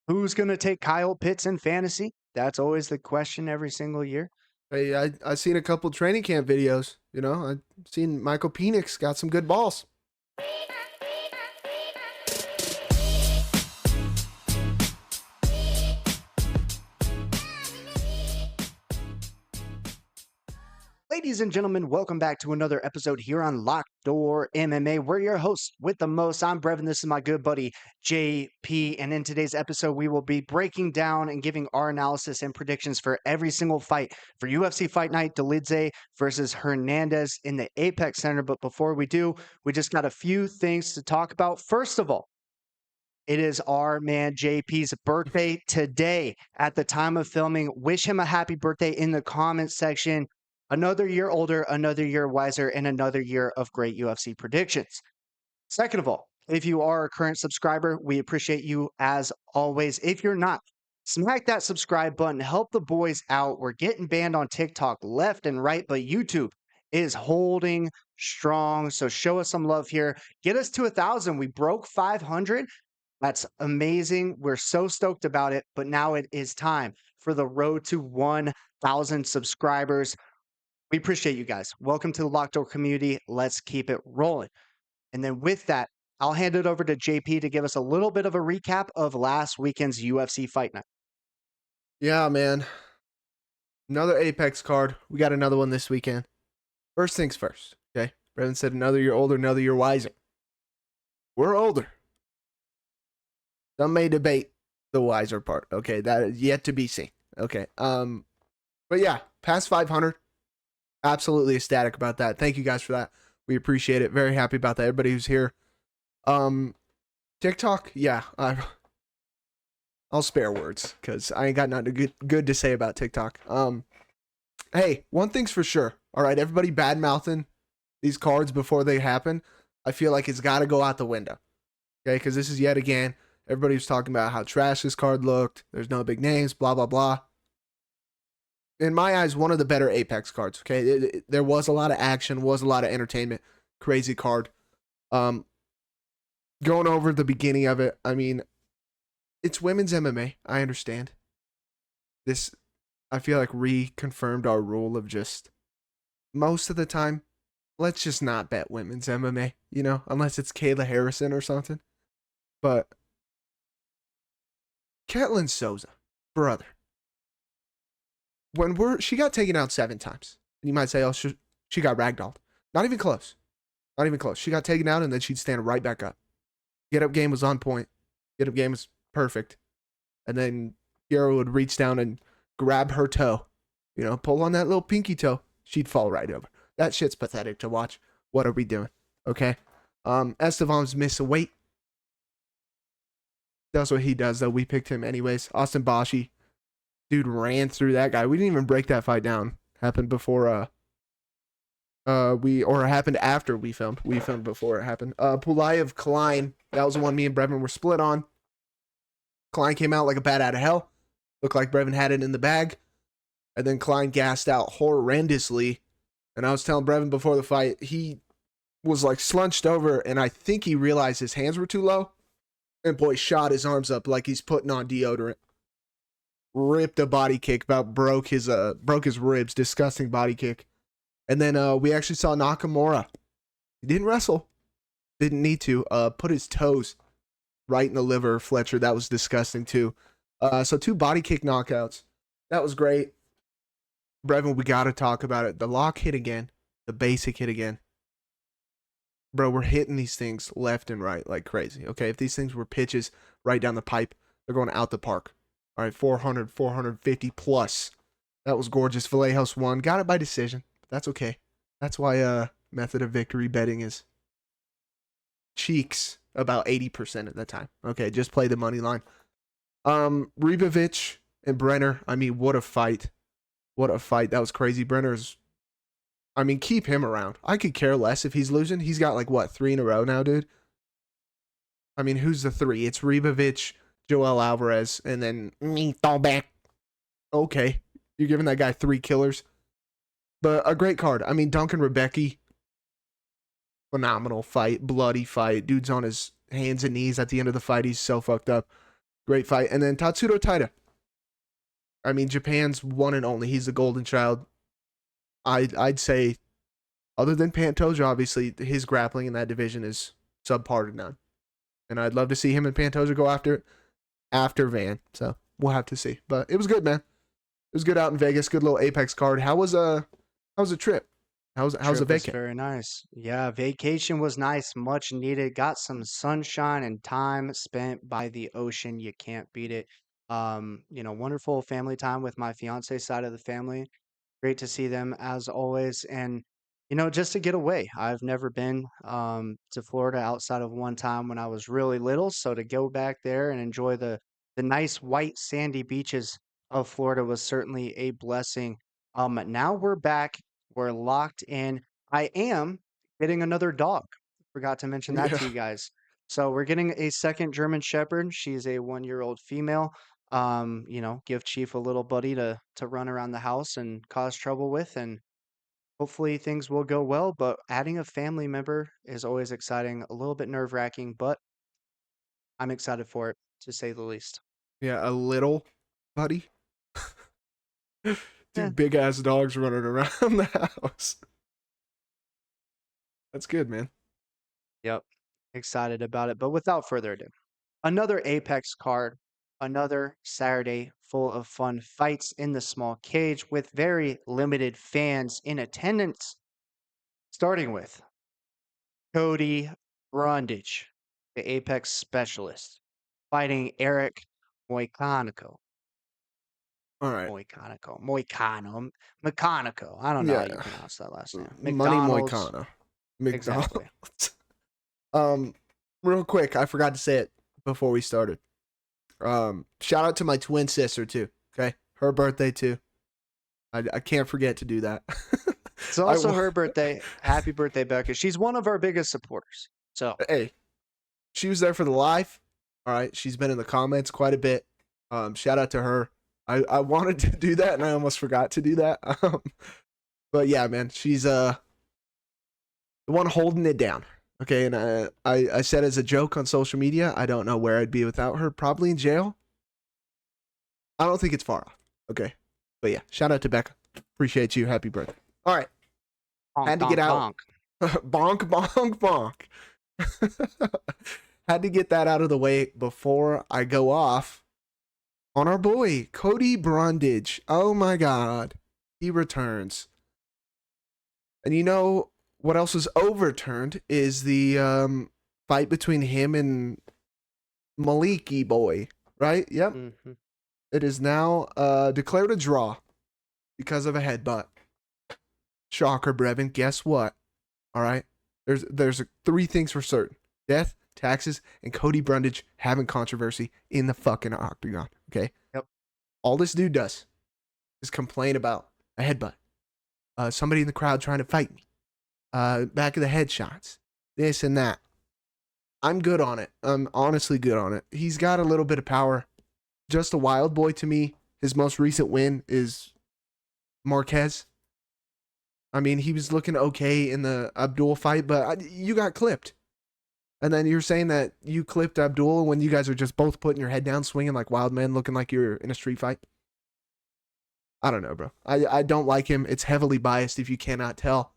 Who's going to take Kyle Pitts in fantasy? That's always the question every single year. Hey, I seen a couple training camp videos. I seen Michael Penix got some good balls. Ladies and gentlemen, welcome back to another episode here on Locked Door MMA. We're your hosts with the most. I'm Brevin. This is my good buddy, JP. And in today's episode, we will be breaking down and giving our analysis and predictions for every single fight for UFC Fight Night, Dolidze versus Hernandez in the Apex Center. But before we do, we just got a few things to talk about. First of all, it is our man JP's birthday today at the time of filming. Wish him a happy birthday in the comments section. Another year older, another year wiser, and another year of great UFC predictions. Second of all, if you are a current subscriber, we appreciate you as always. If you're not, smack that subscribe button. Help the boys out. We're getting banned on TikTok left and right, but YouTube is holding strong. So show us some love here. Get us to 1,000. We broke 500. That's amazing. We're so stoked about it. But now it is time for the road to 1,000 subscribers. We appreciate you guys. Welcome to the Locked Door community. Let's keep it rolling. And then with that, I'll hand it over to JP to give us a little bit of a recap of last weekend's UFC Fight Night. Yeah, man. Another Apex card. We got another one this weekend. First things first, okay? Brevin said another year older, another year wiser. We're older. Some may debate the wiser part, okay? That is yet to be seen, okay? But yeah, past 500. Absolutely ecstatic about that. Thank you guys for that. We appreciate it. Very happy about that. Everybody who's here. TikTok, yeah. I'll spare words because I ain't got nothing good to say about TikTok. Hey, one thing's for sure. All right, everybody bad mouthing these cards before they happen. I feel like it's got to go out the window. Okay, because this is yet again, everybody was talking about how trash this card looked. There's no big names, blah, blah, blah. In my eyes, one of the better Apex cards, okay? There was a lot of action, was a lot of entertainment. Crazy card. Going over the beginning of it, I mean, it's women's MMA. I understand. This, I feel like, reconfirmed our rule of just, most of the time, let's just not bet women's MMA, unless it's Kayla Harrison or something. But, Ketlin Souza, brother. She got taken out 7 times. And you might say, oh, she got ragdolled. Not even close. Not even close. She got taken out and then she'd stand right back up. Get up game was on point. Get up game was perfect. And then Hero would reach down and grab her toe. Pull on that little pinky toe. She'd fall right over. That shit's pathetic to watch. What are we doing? Okay. Estevan's miss a weight. That's what he does, though. We picked him anyways. Austin Bashi. Dude ran through that guy. We didn't even break that fight down. Happened before happened after we filmed. We filmed before it happened. Pulayev Klein. That was the one me and Brevin were split on. Klein came out like a bat out of hell. Looked like Brevin had it in the bag. And then Klein gassed out horrendously. And I was telling Brevin before the fight, he was like slunched over and I think he realized his hands were too low. And boy shot his arms up like he's putting on deodorant. Ripped a body kick, about broke his ribs. Disgusting body kick. And then we actually saw Nakamura. He didn't wrestle. Didn't need to. Put his toes right in the liver of Fletcher. That was disgusting too. So 2 body kick knockouts. That was great. Brevin, we got to talk about it. The lock hit again. The basic hit again. Bro, we're hitting these things left and right like crazy. Okay, if these things were pitches right down the pipe, they're going out the park. All right, 400, 450 plus. That was gorgeous. Vallejos won. Got it by decision. But that's okay. That's why method of victory betting is cheeks about 80% of the time. Okay, just play the money line. Ribovic and Brenner. I mean, what a fight. What a fight. That was crazy. Keep him around. I could care less if he's losing. He's got 3 in a row now, dude? I mean, who's the 3? It's Ribovic, Joel Alvarez, and then me fall back. Okay, you're giving that guy 3 killers. But a great card. I mean, Duncan Rebecki, phenomenal fight, bloody fight. Dude's on his hands and knees at the end of the fight. He's so fucked up. Great fight. And then Tatsuro Taira. I mean, Japan's one and only. He's the golden child. I'd say, other than Pantoja, obviously, his grappling in that division is subpar to none. And I'd love to see him and Pantoja go after Van. So we'll have to see. But it was good, man. It was good out in Vegas. Good little Apex card. How was the trip? How's the vacation? Very nice. Yeah, vacation was nice, much needed. Got some sunshine and time spent by the ocean. You can't beat it. Wonderful family time with my fiance side of the family. Great to see them as always. And, just to get away. I've never been to Florida outside of one time when I was really little. So to go back there and enjoy the nice white sandy beaches of Florida was certainly a blessing. Now we're back. We're locked in. I am getting another dog. Forgot to mention that Yeah. to you guys. So we're getting a second German Shepherd. She's a 1-year-old female. Give Chief a little buddy to run around the house and cause trouble with, and hopefully things will go well. But adding a family member is always exciting, a little bit nerve-wracking, but I'm excited for it, to say the least. Yeah, a little buddy. Yeah. Two big ass dogs running around the house. That's good, man. Yep. Excited about it. But without further ado, another Apex card, another Saturday full of fun fights in the small cage with very limited fans in attendance. Starting with Cody Brundage, the Apex specialist, fighting Eric Moicanico. All right. McConico. I don't know how you Yeah. pronounce that last name. Money McDonald's. Moicano. Exactly. McDonald's. Real quick, I forgot to say it before we started. Shout out to my twin sister too. Okay, her birthday too. I can't forget to do that. It's also her birthday. Happy birthday, Becca. She's one of our biggest supporters. So hey, she was there for the live. All right, she's been in the comments quite a bit. Shout out to her. I wanted to do that and I almost forgot to do that. But yeah, man, she's the one holding it down. Okay, and I said as a joke on social media, I don't know where I'd be without her. Probably in jail. I don't think it's far off. Okay, but yeah, shout out to Becca. Appreciate you. Happy birthday. All right, bonk, had to get out. bonk. bonk. Had to get that out of the way before I go off on our boy Cody Brundage. Oh my God, he returns. And you know what else was overturned is the fight between him and Maliki boy, right? Yep. Mm-hmm. It is now declared a draw because of a headbutt. Shocker, Brevin. Guess what? All right. There's 3 things for certain: death, taxes, and Cody Brundage having controversy in the fucking octagon. Okay. Yep. All this dude does is complain about a headbutt. Somebody in the crowd trying to fight me. Back of the head shots. This and that. I'm good on it. I'm honestly good on it. He's got a little bit of power. Just a wild boy to me. His most recent win is Marquez. I mean, he was looking okay in the Abdul fight, but you got clipped. And then you're saying that you clipped Abdul when you guys are just both putting your head down, swinging like wild men, looking like you're in a street fight. I don't know, bro. I don't like him. It's heavily biased if you cannot tell.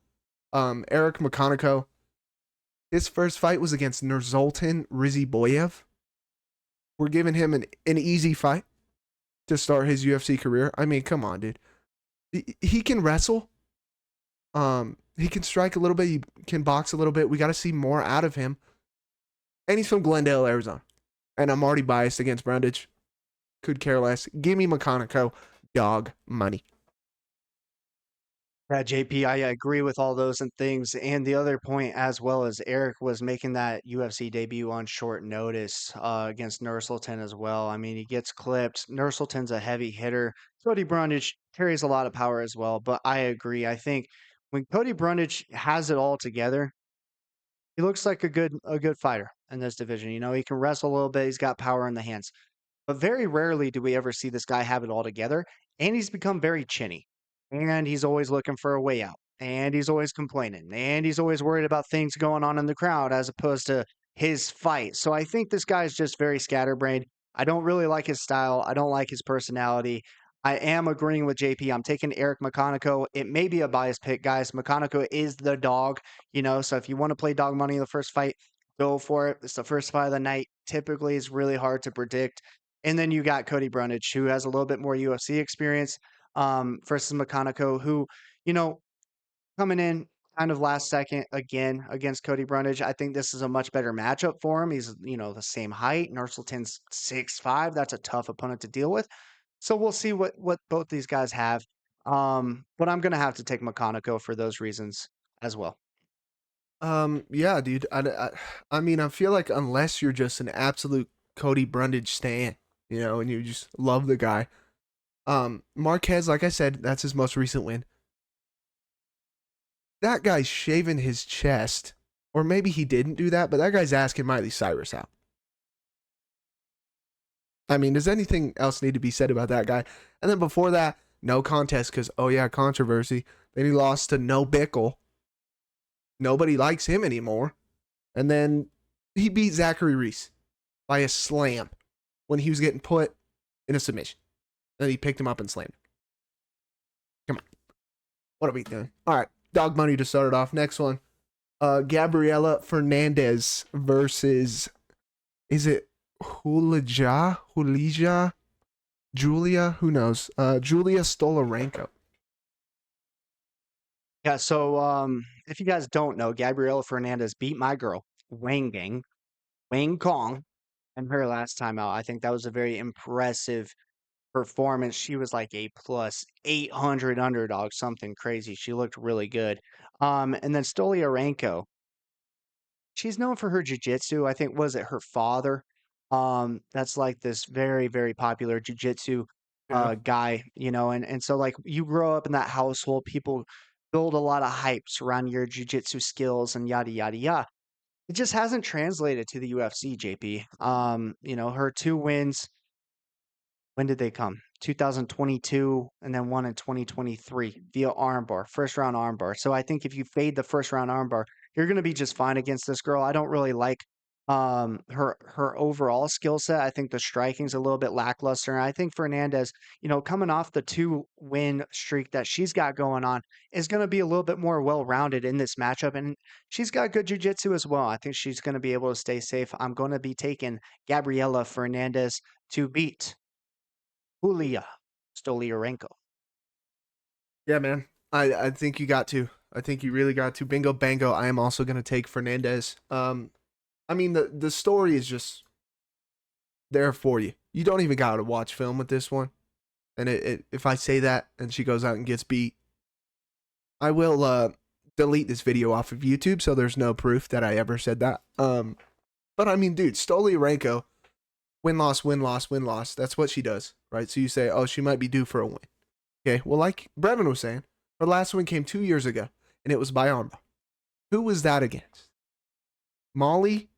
Eric McConico, his first fight was against Nursultan Riziboyev. We're giving him an easy fight to start his UFC career. I mean, come on, dude. He can wrestle. He can strike a little bit. He can box a little bit. We got to see more out of him. And he's from Glendale, Arizona. And I'm already biased against Brundage. Could care less. Give me McConico. Dog money. Yeah, JP, I agree with all those and things. And the other point as well is Eric was making that UFC debut on short notice against Nursultan as well. I mean, he gets clipped. Nursultan's a heavy hitter. Cody Brundage carries a lot of power as well. But I agree. I think when Cody Brundage has it all together, he looks like a good fighter in this division. He can wrestle a little bit. He's got power in the hands. But very rarely do we ever see this guy have it all together. And he's become very chinny. And he's always looking for a way out. And he's always complaining. And he's always worried about things going on in the crowd as opposed to his fight. So I think this guy is just very scatterbrained. I don't really like his style. I don't like his personality. I am agreeing with JP. I'm taking Eric McConico. It may be a biased pick, guys. McConico is the dog, so if you want to play dog money in the first fight, go for it. It's the first fight of the night. Typically, it's really hard to predict. And then you got Cody Brundage, who has a little bit more UFC experience, versus McConico, who, you know, coming in kind of last second again against Cody Brundage. I think this is a much better matchup for him. He's, the same height. Nurselton's 6'5". That's a tough opponent to deal with. So we'll see what both these guys have. But I'm gonna have to take McConico for those reasons as well. Yeah, dude. I mean, I feel like unless you're just an absolute Cody Brundage stan, and you just love the guy. Marquez, like I said, that's his most recent win. That guy's shaving his chest, or maybe he didn't do that, but that guy's asking Miley Cyrus out. I mean, does anything else need to be said about that guy? And then before that, no contest because, oh yeah, controversy. Then he lost to No Bickle. Nobody likes him anymore. And then he beat Zachary Reese by a slam when he was getting put in a submission. Then he picked him up and slammed him. Come on. What are we doing? All right. Dog money to start it off. Next one. Gabriela Fernandes versus, is it Julija? Julia? Who knows? Julia Stoliarenko. Yeah, so if you guys don't know, Gabriela Fernandez beat my girl, Wang Kong, in her last time out. I think that was a very impressive performance. She was like a plus 800 underdog, something crazy. She looked really good. And then Stoliarenko, she's known for her jiu-jitsu. I think, was it her father? That's like this very, very popular jiu-jitsu Yeah. guy, and so like you grow up in that household, people build a lot of hypes around your jiu-jitsu skills and yada yada yada. It just hasn't translated to the UFC, JP. Her two wins, when did they come? 2022 and then one in 2023 via armbar, first round armbar. So I think if you fade the first round armbar, you're going to be just fine against this girl. I don't really like her overall skill set. I think the striking's a little bit lackluster. And I think Fernandez, coming off the 2-win streak that she's got going on, is going to be a little bit more well-rounded in this matchup. And she's got good jiu-jitsu as well. I think she's going to be able to stay safe. I'm going to be taking Gabriela Fernandez to beat Julia Stoliarenko. Yeah, man. I think you got to. I think you really got to. Bingo bango. I am also gonna take Fernandez. I mean the story is just there for you. You don't even gotta watch film with this one. And if I say that and she goes out and gets beat, I will delete this video off of YouTube so there's no proof that I ever said that. But I mean, dude, Stoliarenko, win loss, win loss, win loss. That's what she does, right? So you say, oh, she might be due for a win. Okay, well, like Brevin was saying, her last win came 2 years ago, and it was by armbar. Who was that against? Molly,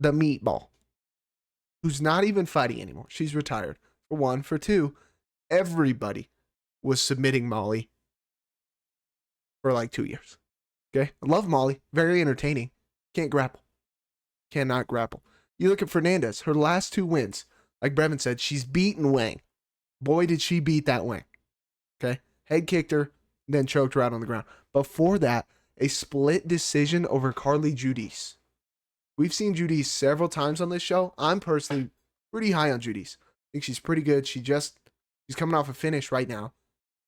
the meatball, who's not even fighting anymore. She's retired, for one. For two, everybody was submitting Molly for like 2 years. Okay, I love Molly. Very entertaining. Can't grapple. Cannot grapple. You look at Fernandez, her last 2 wins, like Brevin said, she's beaten Wang. Boy, did she beat that Wang. Okay, head kicked her, then choked her out on the ground. Before that, a split decision over Carly Judice. We've seen Judice several times on this show. I'm personally pretty high on Judice. I think she's pretty good. She's coming off a finish right now.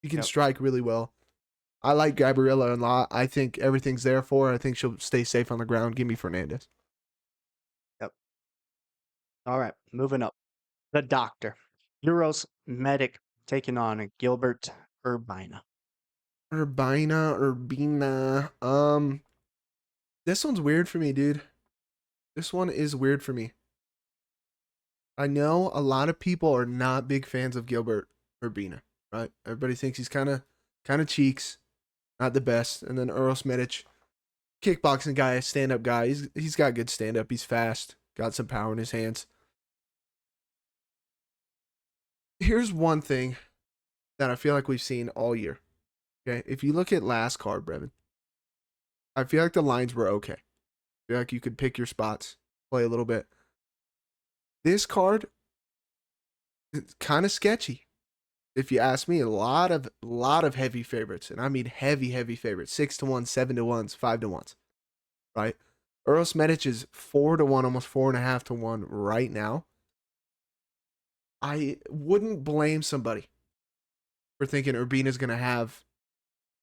She can strike really well. I like Gabriela a lot. I think everything's there for her. I think she'll stay safe on the ground. Give me Fernandez. Yep. All right, moving up. The Doctor, Euros Medic, taking on Gilbert Urbina. Urbina. This one's weird for me, dude. This one is weird for me. I know a lot of people are not big fans of Gilbert Urbina, right? Everybody thinks he's kind of cheeks, not the best. And then Earl Smittich, kickboxing guy, stand-up guy. He's got good stand-up. He's fast, got some power in his hands. Here's one thing that I feel like we've seen all year. Okay, if you look at last card, Brevin, I feel like the lines were okay. I feel like you could pick your spots, play a little bit. This card, It's kind of sketchy. If you ask me, a lot of heavy favorites, and I mean heavy favorites. 6-1, 7-1s, 5-1s. Right? Earl Medic is 4-1, almost 4.5-1 right now. I wouldn't blame somebody for thinking Urbina's gonna have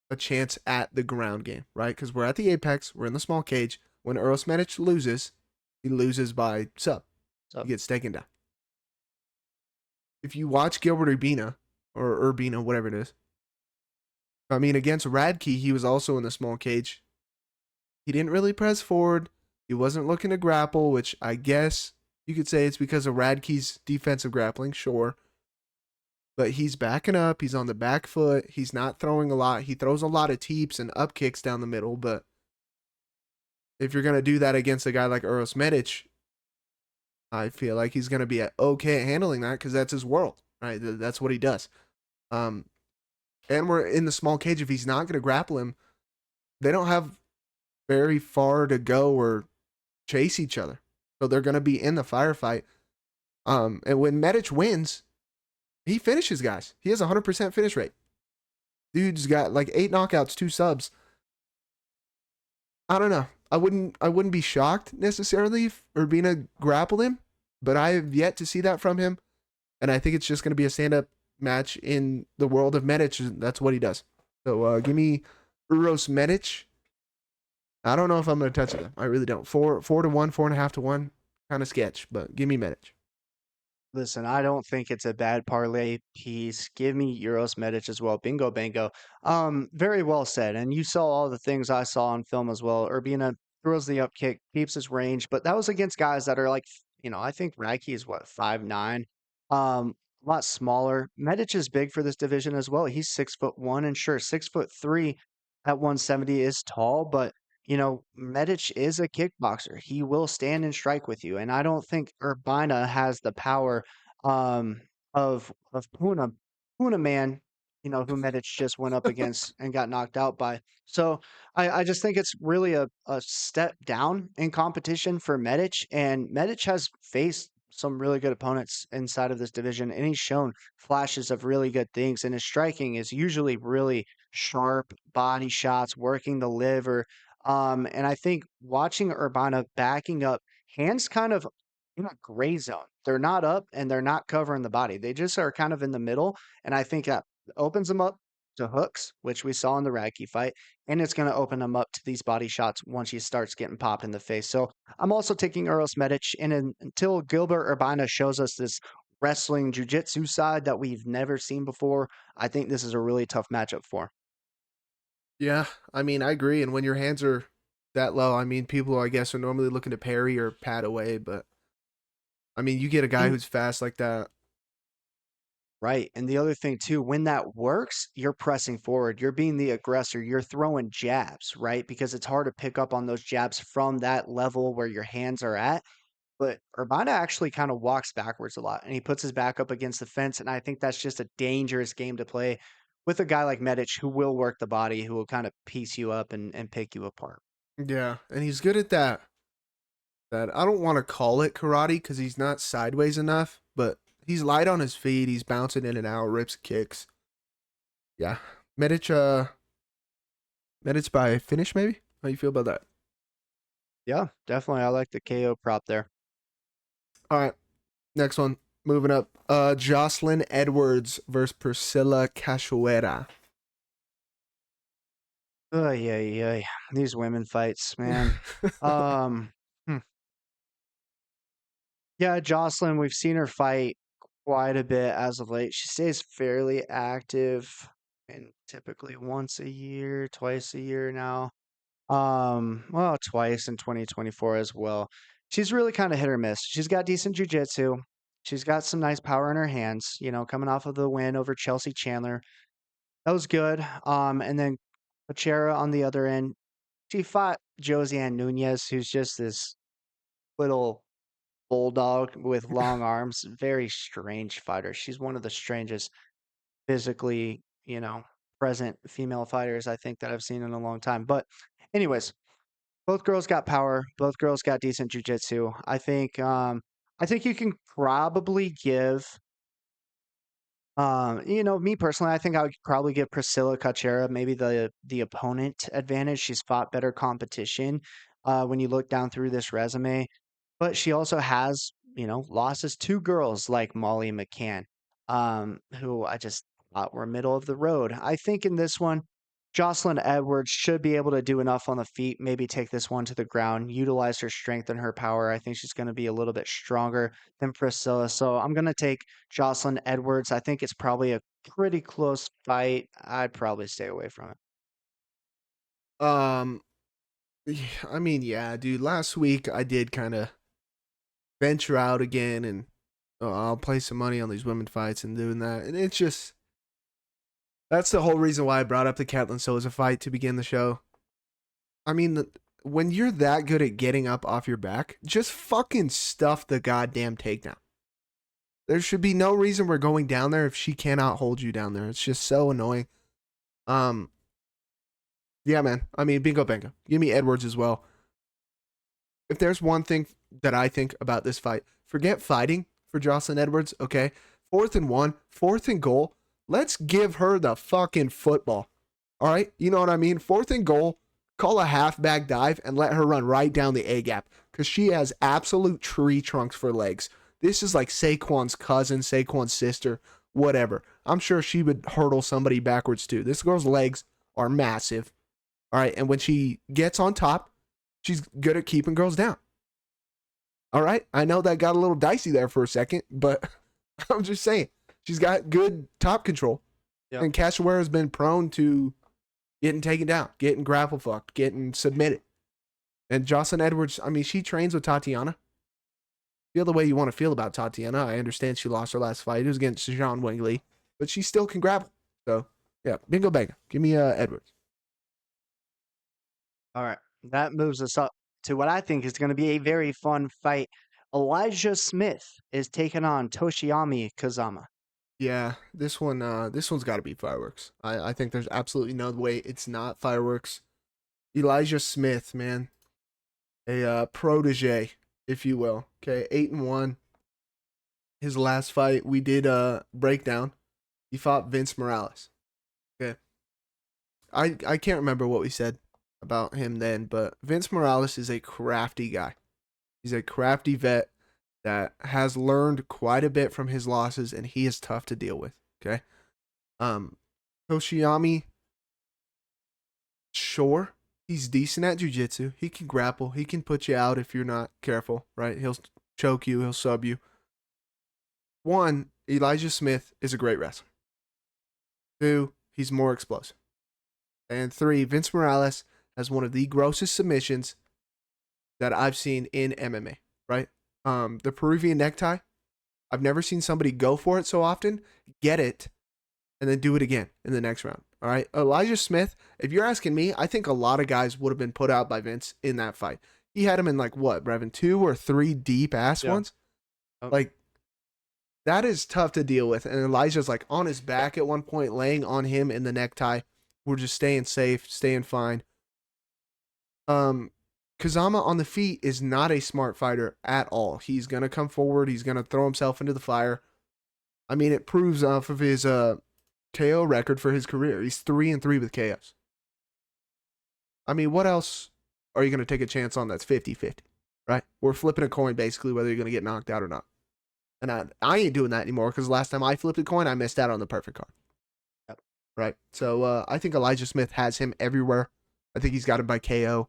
a chance at the ground game, right? Because we're at the apex, we're in the small cage. When Earl Medic loses, he loses by sub. So He gets taken down. If you watch Gilbert Urbina, or Urbina, whatever it is, I mean, against Radke, he was also in the small cage. He didn't really press forward. He wasn't looking to grapple, which I guess you could say it's because of Radke's defensive grappling, sure. But he's backing up. He's on the back foot. He's not throwing a lot. He throws a lot of teeps and up kicks down the middle. But if you're going to do that against a guy like Uros Medic, I feel like he's going to be okay at handling that because that's his world, right? That's what he does. And we're in the small cage. If he's not going to grapple him, they don't have very far to go or chase each other. So they're going to be in the firefight. And when Medic wins, he finishes guys. He has a 100% finish rate. Dude's got like 8 knockouts, 2 subs. I don't know. I wouldn't be shocked necessarily if Urbina grappled him, but I have yet to see that from him. And I think it's just going to be a stand-up match in the world of Medic. That's what he does. So give me Uros Medic. I don't know if I'm going to touch it. I really don't. 4-1, 4.5-1, kind of sketch, but give me Medic. listen, I don't think it's a bad parlay piece. Give me Euros Medic as well. Bingo, bango. Very well said. And you saw all the things I saw on film as well. Urbina throws the up kick, keeps his range, but that was against guys that are like, I think Radke is what, 5'9". A lot smaller. Medic is big for this division as well. He's 6'1", and sure, 6'3" at 170 is tall, but Medic is a kickboxer. He will stand and strike with you. And I don't think Urbina has the power of Puna man, who Medic just went up against and got knocked out by. So I just think it's really a step down in competition for Medic. And Medic has faced some really good opponents inside of this division, and he's shown flashes of really good things. And his striking is usually really sharp body shots, working the liver. And I think watching Urbana backing up, hands kind of in a gray zone. They're not up and they're not covering the body. They just are kind of in the middle. And I think that opens them up to hooks, which we saw in the Radke fight. And it's going to open them up to these body shots once he starts getting popped in the face. So I'm also taking Eros Medic. And until Gilbert Urbina shows us this wrestling jiu-jitsu side that we've never seen before, I think this is a really tough matchup for him. Yeah, I mean, I agree. And when your hands are that low, I mean, people, I guess, are normally looking to parry or pat away. But, I mean, you get a guy And who's fast like that. right. And the other thing too, when that works, you're pressing forward. You're being the aggressor. You're throwing jabs, right? Because it's hard to pick up on those jabs from that level where your hands are at. But Urbana actually kind of walks backwards a lot and he puts his back up against the fence. And I think that's just a dangerous game to play with a guy like Medic who will work the body, who will kind of piece you up and pick you apart. Yeah, and he's good at that. That I don't want to call it karate because he's not sideways enough, but he's light on his feet. He's bouncing in and out, rips kicks. Yeah, Medic. Medic by finish maybe. How you feel about that? Yeah, definitely. I like the KO prop there. All right, next one. Moving up. Jocelyn Edwards versus Priscilla Cachoeira. Oh, yeah. These women fights, man. Um, hmm. Yeah, Jocelyn, we've seen her fight quite a bit as of late. She stays fairly active and typically once a year, twice a year now. Well, twice in 2024 as well. She's really kind of hit or miss. She's got decent jujitsu. She's got some nice power in her hands, coming off of the win over Chelsea Chandler. That was good. And then Pachera on the other end, she fought Josiane Nunez, who's just this little bulldog with long arms. Very strange fighter. She's one of the strangest physically, present female fighters I think that I've seen in a long time. But anyways, both girls got power. Both girls got decent jujitsu. I think you can probably give Me personally, I think I would probably give Priscilla Cachoeira maybe the opponent advantage. She's fought better competition when you look down through this resume, but she also has, losses to girls like Molly McCann, who I just thought were middle of the road. I think in this one, Jocelyn Edwards should be able to do enough on the feet, maybe take this one to the ground, utilize her strength and her power. I think she's going to be a little bit stronger than Priscilla. So I'm going to take Jocelyn Edwards. I think it's probably a pretty close fight. I'd probably stay away from it. Um, I mean, yeah, dude. Last week I did kind of venture out again, and I'll play some money on these women fights and doing that, and it's just that's the whole reason why I brought up the Catlin Souza fight to begin the show. I mean, when you're that good at getting up off your back, just fucking stuff the goddamn takedown. There should be no reason we're going down there if she cannot hold you down there. It's just so annoying. Um, yeah, man. I mean, bingo bango. Give me Edwards as well. If there's one thing that I think about this fight, forget fighting for Jocelyn Edwards, okay? 4th and 1, 4th and goal. Let's give her the fucking football. All right? You know what I mean? 4th and goal, call a halfback dive and let her run right down the A gap because she has absolute tree trunks for legs. This is like Saquon's cousin, Saquon's sister, whatever. I'm sure she would hurdle somebody backwards too. This girl's legs are massive. All right? And when she gets on top, she's good at keeping girls down. All right? I know that got a little dicey there for a second, but I'm just saying. She's got good top control. Yep. And Cachoeira has been prone to getting taken down, getting grapple fucked, getting submitted. And Jocelyn Edwards, I mean, she trains with Tatiana. Feel the way you want to feel about Tatiana. I understand she lost her last fight. It was against Jean Wingley, but she still can grapple. So, yeah, bingo bango. Give me Edwards. All right. That moves us up to what I think is going to be a very fun fight. Elijah Smith is taking on Toshiyami Kazama. Yeah, this one's got to be fireworks. I think there's absolutely no way it's not fireworks. Elijah Smith, man, a protege, if you will. Okay, 8-1. His last fight, we did a breakdown. He fought Vince Morales. Okay, I can't remember what we said about him then, but Vince Morales is a crafty guy. He's a crafty vet that has learned quite a bit from his losses, and he is tough to deal with. Okay. Toshiyami, sure, he's decent at jiu-jitsu. He can grapple. He can put you out if you're not careful, right? He'll choke you. He'll sub you. One, Elijah Smith is a great wrestler. Two, he's more explosive. And three, Vince Morales has one of the grossest submissions that I've seen in MMA, right? The Peruvian necktie. I've never seen somebody go for it so often, get it, and then do it again in the next round. All right. Elijah Smith, if you're asking me, I think a lot of guys would have been put out by Vince in that fight. He had him in like what, Brevin, 2 or 3 deep ass ones? Like, that is tough to deal with. And Elijah's like on his back at one point, laying on him in the necktie. We're just staying safe, staying fine. Kazama on the feet is not a smart fighter at all. He's going to come forward. He's going to throw himself into the fire. I mean, it proves off of his KO record for his career. He's 3-3 with KOs. I mean, what else are you going to take a chance on that's 50-50, right? We're flipping a coin basically whether you're going to get knocked out or not. And I ain't doing that anymore because last time I flipped a coin, I missed out on the perfect card. Yep. Right? So I think Elijah Smith has him everywhere. I think he's got him by KO.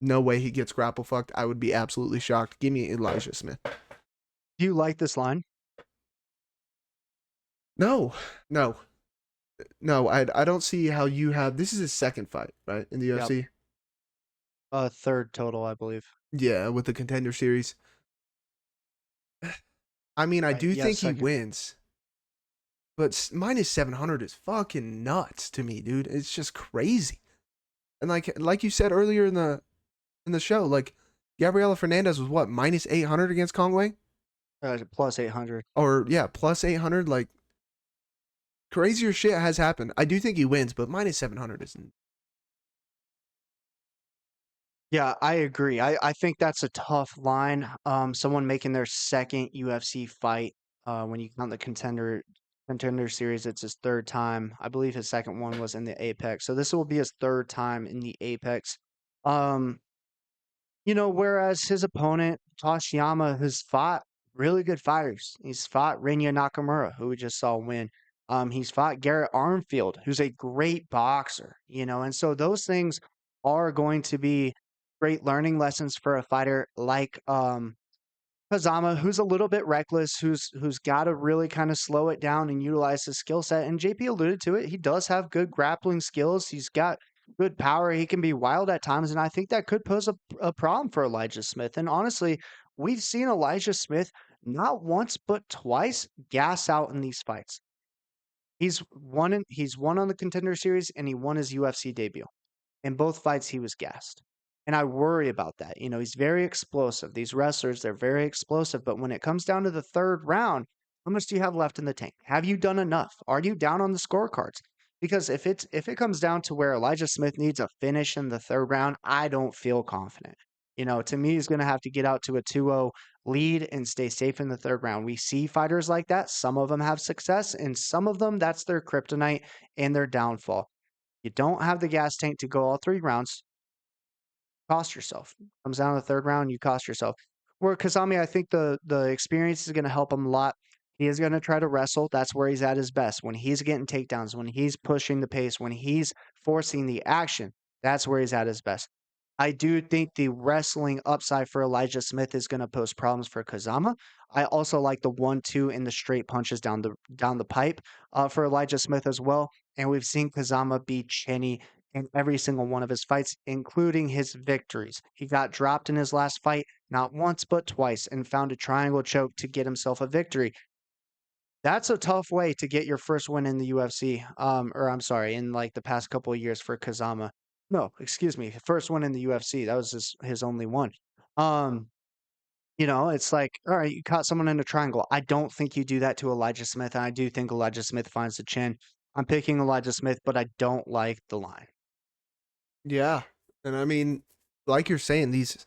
No way he gets grapple fucked. I would be absolutely shocked. Give me Elijah Smith. Do you like this line? No. I don't see how you have. This is his second fight, right, in the UFC. Third total, I believe. Yeah, with the Contender Series. I mean, I do think second. he wins, but minus 700 is fucking nuts to me, dude. It's just crazy. And like you said earlier in the show, like Gabriela Fernandez was what, minus 800 against Kongwei? Plus 800. Or yeah, plus 800. Like, crazier shit has happened. I do think he wins, but minus 700 isn't. Yeah, I agree. I think that's a tough line. Someone making their second UFC fight, when you count the Contender Series. It's his third time. I believe his second one was in the Apex. So this will be his third time in the Apex. Um, whereas his opponent, Toshiyama, has fought really good fighters. He's fought Rinya Nakamura, who we just saw win. He's fought Garrett Armfield, who's a great boxer, and so those things are going to be great learning lessons for a fighter like Kazama, who's a little bit reckless, who's got to really kind of slow it down and utilize his skill set. And JP alluded to it. He does have good grappling skills. He's got good power. He can be wild at times, and I think that could pose a problem for Elijah Smith. And honestly, we've seen Elijah Smith not once but twice gas out in these fights. He's won on the Contender Series and he won his UFC debut. In both fights, he was gassed. And I worry about that. He's very explosive. These wrestlers, they're very explosive. But when it comes down to the third round, how much do you have left in the tank? Have you done enough? Are you down on the scorecards? Because if it comes down to where Elijah Smith needs a finish in the third round, I don't feel confident. To me, he's going to have to get out to a 2-0 lead and stay safe in the third round. We see fighters like that. Some of them have success, and some of them, that's their kryptonite and their downfall. You don't have the gas tank to go all 3 rounds, cost yourself. Comes down to the third round, you cost yourself. Where Kazami, I think the experience is going to help him a lot. He is going to try to wrestle. That's where he's at his best. When he's getting takedowns, when he's pushing the pace, when he's forcing the action, that's where he's at his best. I do think the wrestling upside for Elijah Smith is going to pose problems for Kazama. I also like the 1-2 and the straight punches down the pipe for Elijah Smith as well. And we've seen Kazama beat Cheney in every single one of his fights, including his victories. He got dropped in his last fight, not once but twice, and found a triangle choke to get himself a victory. That's a tough way to get your first win in the UFC. Or I'm sorry, in like the past couple of years for Kazama. No, excuse me, first one in the UFC. That was his only one. Um, it's like, all right, you caught someone in a triangle. I don't think you do that to Elijah Smith, and I do think Elijah Smith finds the chin. I'm picking Elijah Smith, but I don't like the line. Yeah. And I mean, like you're saying, these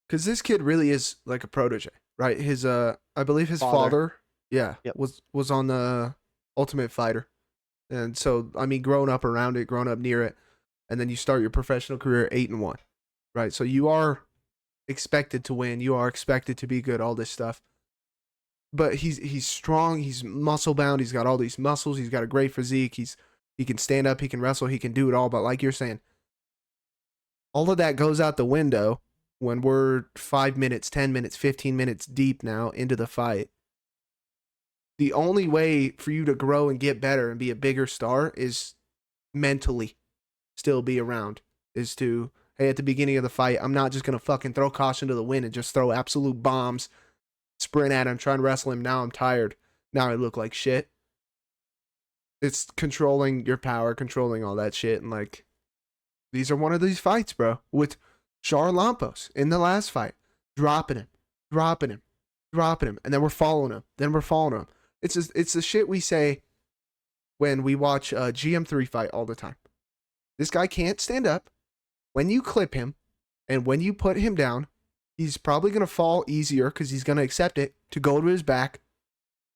because this kid really is like a protege, right? His I believe his father, yeah, Yep. was on the Ultimate Fighter. And so I mean, growing up around it, growing up near it, and then you start your professional career 8-1. Right? So you are expected to win, you are expected to be good, all this stuff. But he's strong, he's muscle bound, he's got all these muscles, he's got a great physique, he can stand up, he can wrestle, he can do it all, but like you're saying, all of that goes out the window when we're 5 minutes, 10 minutes, 15 minutes deep now into the fight. The only way for you to grow and get better and be a bigger star is mentally still be around. Is to, hey, at the beginning of the fight, I'm not just going to fucking throw caution to the wind and just throw absolute bombs, sprint at him, try and wrestle him. Now I'm tired. Now I look like shit. It's controlling your power, controlling all that shit. And like, these are one of these fights, bro, with Char Lampos in the last fight, dropping him, dropping him, dropping him, and then we're following him. Then we're following him. It's the shit we say when we watch GM3 fight all the time. This guy can't stand up. When you clip him and when you put him down, he's probably going to fall easier because he's going to accept it to go to his back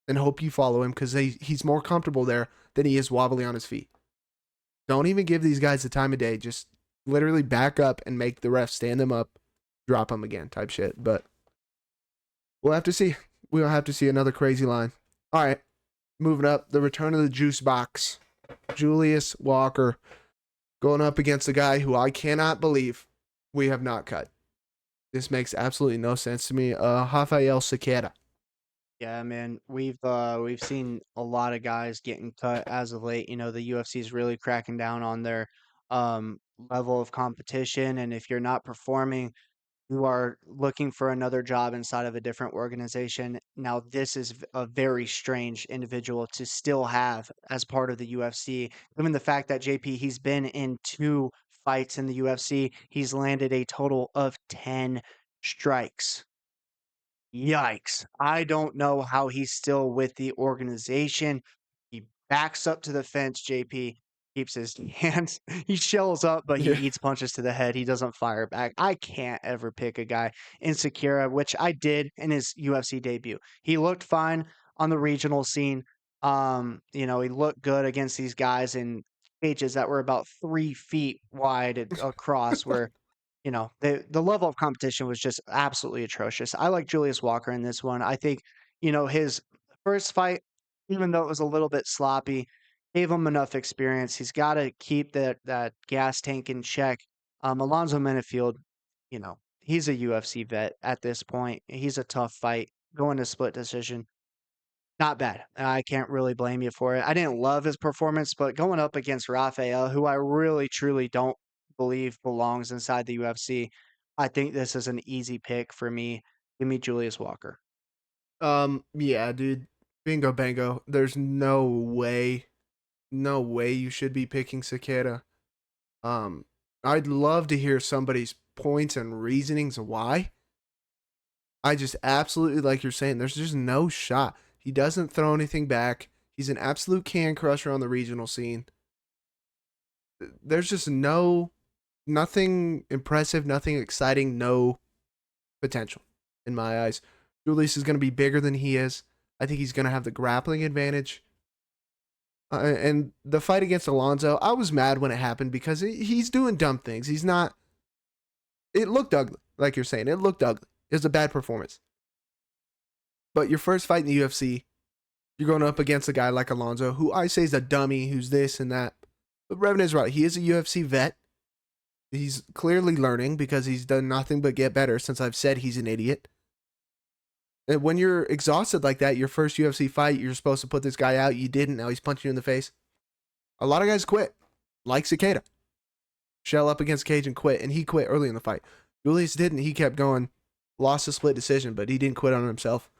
and hope you follow him because he's more comfortable there than he is wobbly on his feet. Don't even give these guys the time of day. Just literally back up and make the ref stand them up, drop them again type shit. But we'll have to see. We'll have to see another crazy line. All right, moving up, the return of the juice box. Julius Walker going up against a guy who I cannot believe we have not cut. This makes absolutely no sense to me. Rafael Cerqueira. Yeah, man, we've seen a lot of guys getting cut as of late. The UFC is really cracking down on their level of competition, and if you're not performing, you are looking for another job inside of a different organization. Now, this is a very strange individual to still have as part of the UFC, given the fact that JP, he's been in 2 fights in the UFC. He's landed a total of 10 strikes. Yikes. I don't know how he's still with the organization. He backs up to the fence, JP, keeps his hands, he shells up, but he Yeah. eats punches to the head. He doesn't fire back. I can't ever pick a guy in Cerqueira, which I did in his UFC debut. He looked fine on the regional scene. He looked good against these guys in cages that were about 3 feet wide across where, the level of competition was just absolutely atrocious. I like Julius Walker in this one. I think, his first fight, even though it was a little bit sloppy, gave him enough experience. He's got to keep that gas tank in check. Alonzo Menifield, he's a UFC vet at this point. He's a tough fight, going to split decision. Not bad. I can't really blame you for it. I didn't love his performance, but going up against Rafael, who I really truly don't believe belongs inside the UFC, I think this is an easy pick for me. Give me Julius Walker. Yeah, dude. Bingo bango. There's no way you should be picking Cerqueira. Um, I'd love to hear somebody's points and reasonings why. I just absolutely, like you're saying, there's just no shot. He doesn't throw anything back. He's an absolute can crusher on the regional scene. There's just nothing impressive, nothing exciting, no potential in my eyes. Julius is going to be bigger than he is. I think he's going to have the grappling advantage. And the fight against Alonzo, I was mad when it happened because he's doing dumb things. He's not. It looked ugly, like you're saying. It looked ugly. It was a bad performance. But your first fight in the UFC, you're going up against a guy like Alonzo, who I say is a dummy, who's this and that. But Brevin is right. He is a UFC vet. He's clearly learning because he's done nothing but get better since I've said he's an idiot. And when you're exhausted like that, your first UFC fight, you're supposed to put this guy out. You didn't. Now he's punching you in the face. A lot of guys quit, like Cerqueira. Shell up against Cage and quit, and he quit early in the fight. Julius didn't. He kept going. Lost a split decision, but he didn't quit on himself.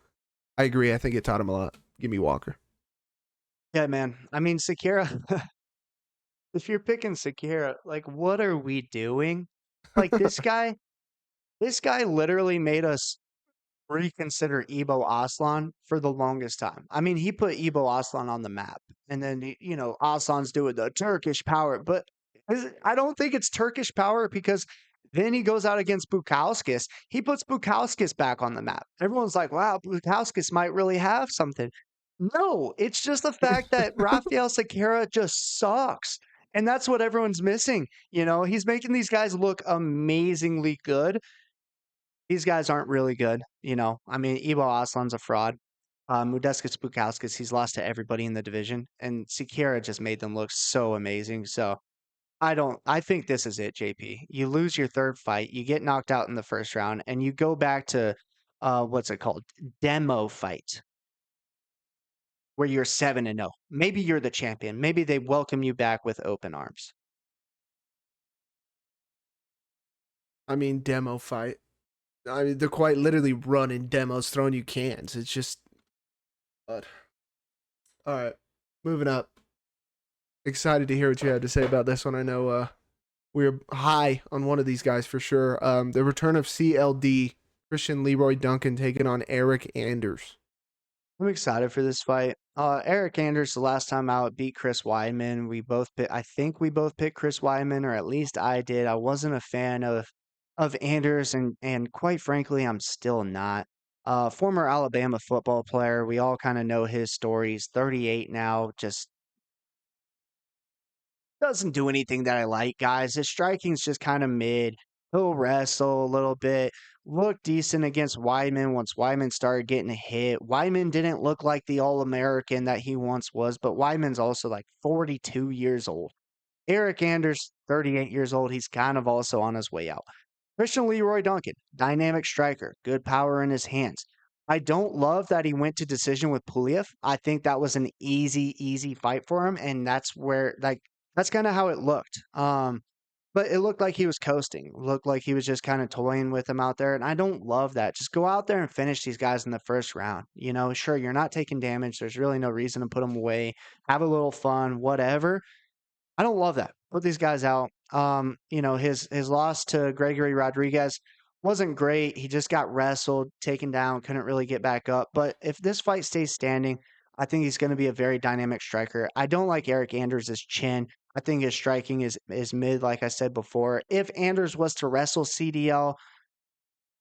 I agree. I think it taught him a lot. Give me Walker. Yeah, man. I mean, Cerqueira, if you're picking Cerqueira, like, what are we doing? Like, this guy literally made us reconsider Ibo Aslan for the longest time. I mean, he put Ibo Aslan on the map, and then Aslan's doing the Turkish power, but I don't think it's Turkish power because then he goes out against Bukauskas. He puts Bukauskas back on the map. Everyone's like, "Wow, Bukauskas might really have something." No, it's just the fact that Rafael Cerqueira just sucks. And that's what everyone's missing. He's making these guys look amazingly good. These guys aren't really good. I mean, Ibo Aslan's a fraud. Modestas Bukauskas, he's lost to everybody in the division, and Cerqueira just made them look so amazing. So I think this is it, JP. You lose your third fight, you get knocked out in the first round, and you go back to what's it called? Demo fight, where you're 7-0. Maybe you're the champion. Maybe they welcome you back with open arms. I mean, demo fight. I mean, they're quite literally running demos, throwing you cans. It's just. But. All right, moving up. Excited to hear what you had to say about this one. I know we're high on one of these guys for sure. The return of CLD, Christian Leroy Duncan taking on Eric Anders. I'm excited for this fight. Eric Anders, the last time out, beat Chris Weidman. I think we both picked Chris Weidman, or at least I did. I wasn't a fan of Anders, and quite frankly, I'm still not. Former Alabama football player. We all kind of know his story. He's 38 now. Just doesn't do anything that I like, guys. His striking's just kind of mid. He'll wrestle a little bit, look decent against Weidman once Weidman started getting hit. Weidman didn't look like the All-American that he once was, but Weidman's also like 42 years old. Eric Anders, 38 years old. He's kind of also on his way out. Christian Leroy Duncan, dynamic striker, good power in his hands. I don't love that he went to decision with Puliev. I think that was an easy fight for him, and that's kind of how it looked. But it looked like he was coasting. It looked like he was just kind of toying with him out there, and I don't love that. Just go out there and finish these guys in the first round. Sure, you're not taking damage. There's really no reason to put them away. Have a little fun, whatever. I don't love that. Put these guys out. His loss to Gregory Rodriguez wasn't great. He just got wrestled, taken down, couldn't really get back up. But if this fight stays standing, I think he's going to be a very dynamic striker. I don't like Eric Anders' chin. I think his striking is mid, like I said before. If Anders was to wrestle CDL,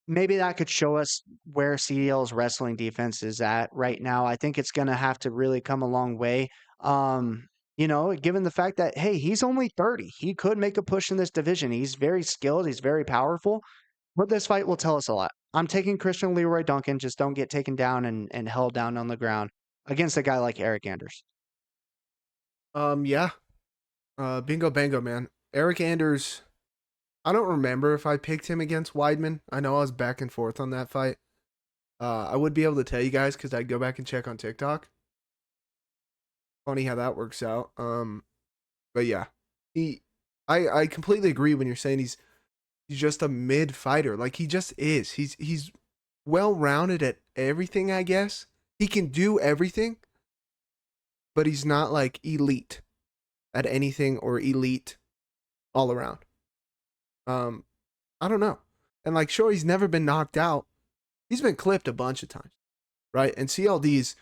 maybe that could show us where CDL's wrestling defense is at right now. I think it's going to have to really come a long way. Given the fact that, hey, he's only 30, he could make a push in this division. He's very skilled, he's very powerful, but this fight will tell us a lot. I'm taking Christian Leroy Duncan. Just don't get taken down and held down on the ground against a guy like Eric Anders. Yeah. Bingo bango, man. Eric Anders. I don't remember if I picked him against Weidman. I know I was back and forth on that fight. I would be able to tell you guys because I'd go back and check on TikTok. Funny how that works out. But yeah, I completely agree when you're saying he's just a mid fighter. Like he just is. He's well rounded at everything. I guess he can do everything, but he's not like elite at anything or elite all around. I don't know. And like, sure, he's never been knocked out. He's been clipped a bunch of times, right? And CLDs,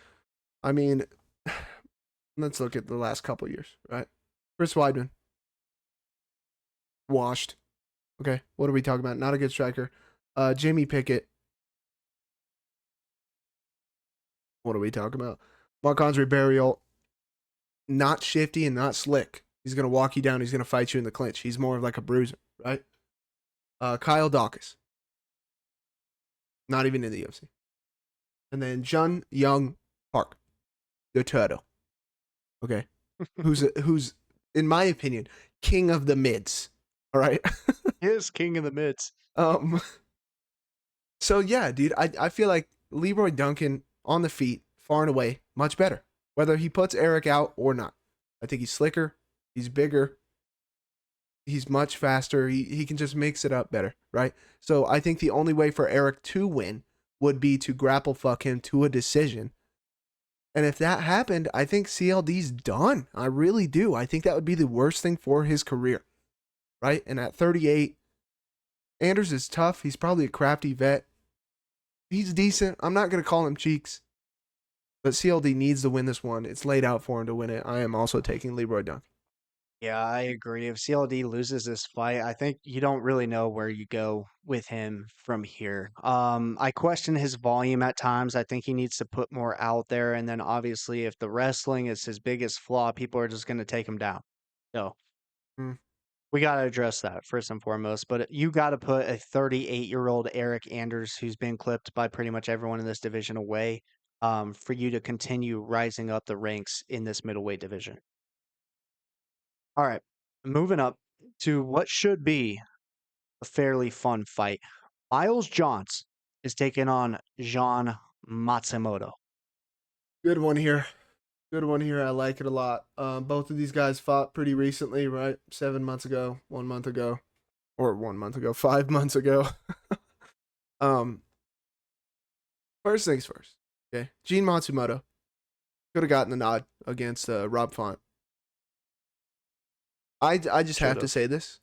I mean, let's look at the last couple years, right? Chris Weidman, washed. Okay, what are we talking about? Not a good striker. Jamie Pickett, what are we talking about? Marc-Andre Barriol, not shifty and not slick. He's going to walk you down. He's going to fight you in the clinch. He's more of like a bruiser, right? Kyle Dawkins, not even in the UFC. And then Jun Young Park, the turtle. Okay, who's in my opinion king of the mids. All right, He is king of the mids. So yeah, dude, I feel like Leroy Duncan on the feet, far and away, much better. Whether he puts Eric out or not, I think he's slicker, he's bigger, he's much faster. He can just mix it up better, right? So I think the only way for Eric to win would be to grapple fuck him to a decision. And if that happened, I think CLD's done. I really do. I think that would be the worst thing for his career, right? And at 38, Anders is tough. He's probably a crafty vet. He's decent. I'm not going to call him cheeks. But CLD needs to win this one. It's laid out for him to win it. I am also taking Leroy Duncan. Yeah, I agree. If CLD loses this fight, I think you don't really know where you go with him from here. I question his volume at times. I think he needs to put more out there. And then obviously, if the wrestling is his biggest flaw, people are just going to take him down. So Mm. we got to address that first and foremost. But you got to put a 38-year-old Eric Anders, who's been clipped by pretty much everyone in this division, away for you to continue rising up the ranks in this middleweight division. All right, moving up to what should be a fairly fun fight. Miles Johns is taking on Jean Matsumoto. Good one here. Good one here. I like it a lot. Both of these guys fought pretty recently, right? 7 months ago, 1 month ago, or 1 month ago, 5 months ago. um, First things first. Okay, Gene Matsumoto could have gotten the nod against Rob Font. I just have to say this,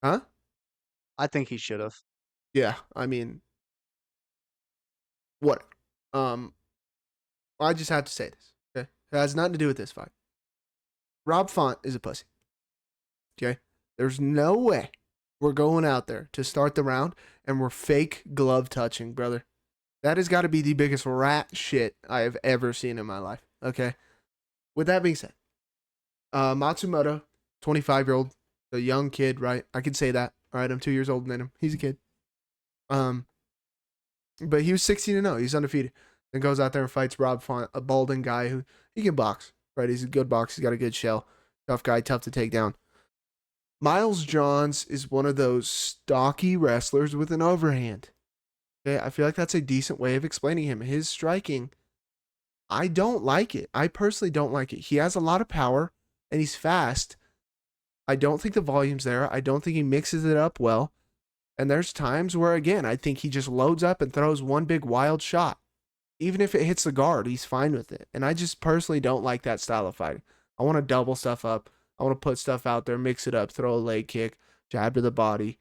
huh? I think he should have. Yeah, I mean, what? I just have to say this. Okay, it has nothing to do with this fight. Rob Font is a pussy. Okay, there's no way we're going out there to start the round and we're fake glove touching, brother. That has got to be the biggest rat shit I have ever seen in my life. Okay, with that being said, Matsumoto, 25-year-old, a young kid, right? I can say that. All right, I'm 2 years older than him. He's a kid. But he was 16-0. He's undefeated. Then goes out there and fights Rob Font, a balding guy who he can box, right? He's a good boxer. He's got a good shell. Tough guy, tough to take down. Miles Johns is one of those stocky wrestlers with an overhand. Okay, I feel like that's a decent way of explaining him. His striking, I don't like it. I personally don't like it. He has a lot of power and he's fast. I don't think the volume's there. I don't think he mixes it up well. And there's times where, again, I think he just loads up and throws one big wild shot. Even if it hits the guard, he's fine with it. And I just personally don't like that style of fighting. I want to double stuff up. I want to put stuff out there, mix it up, throw a leg kick, jab to the body.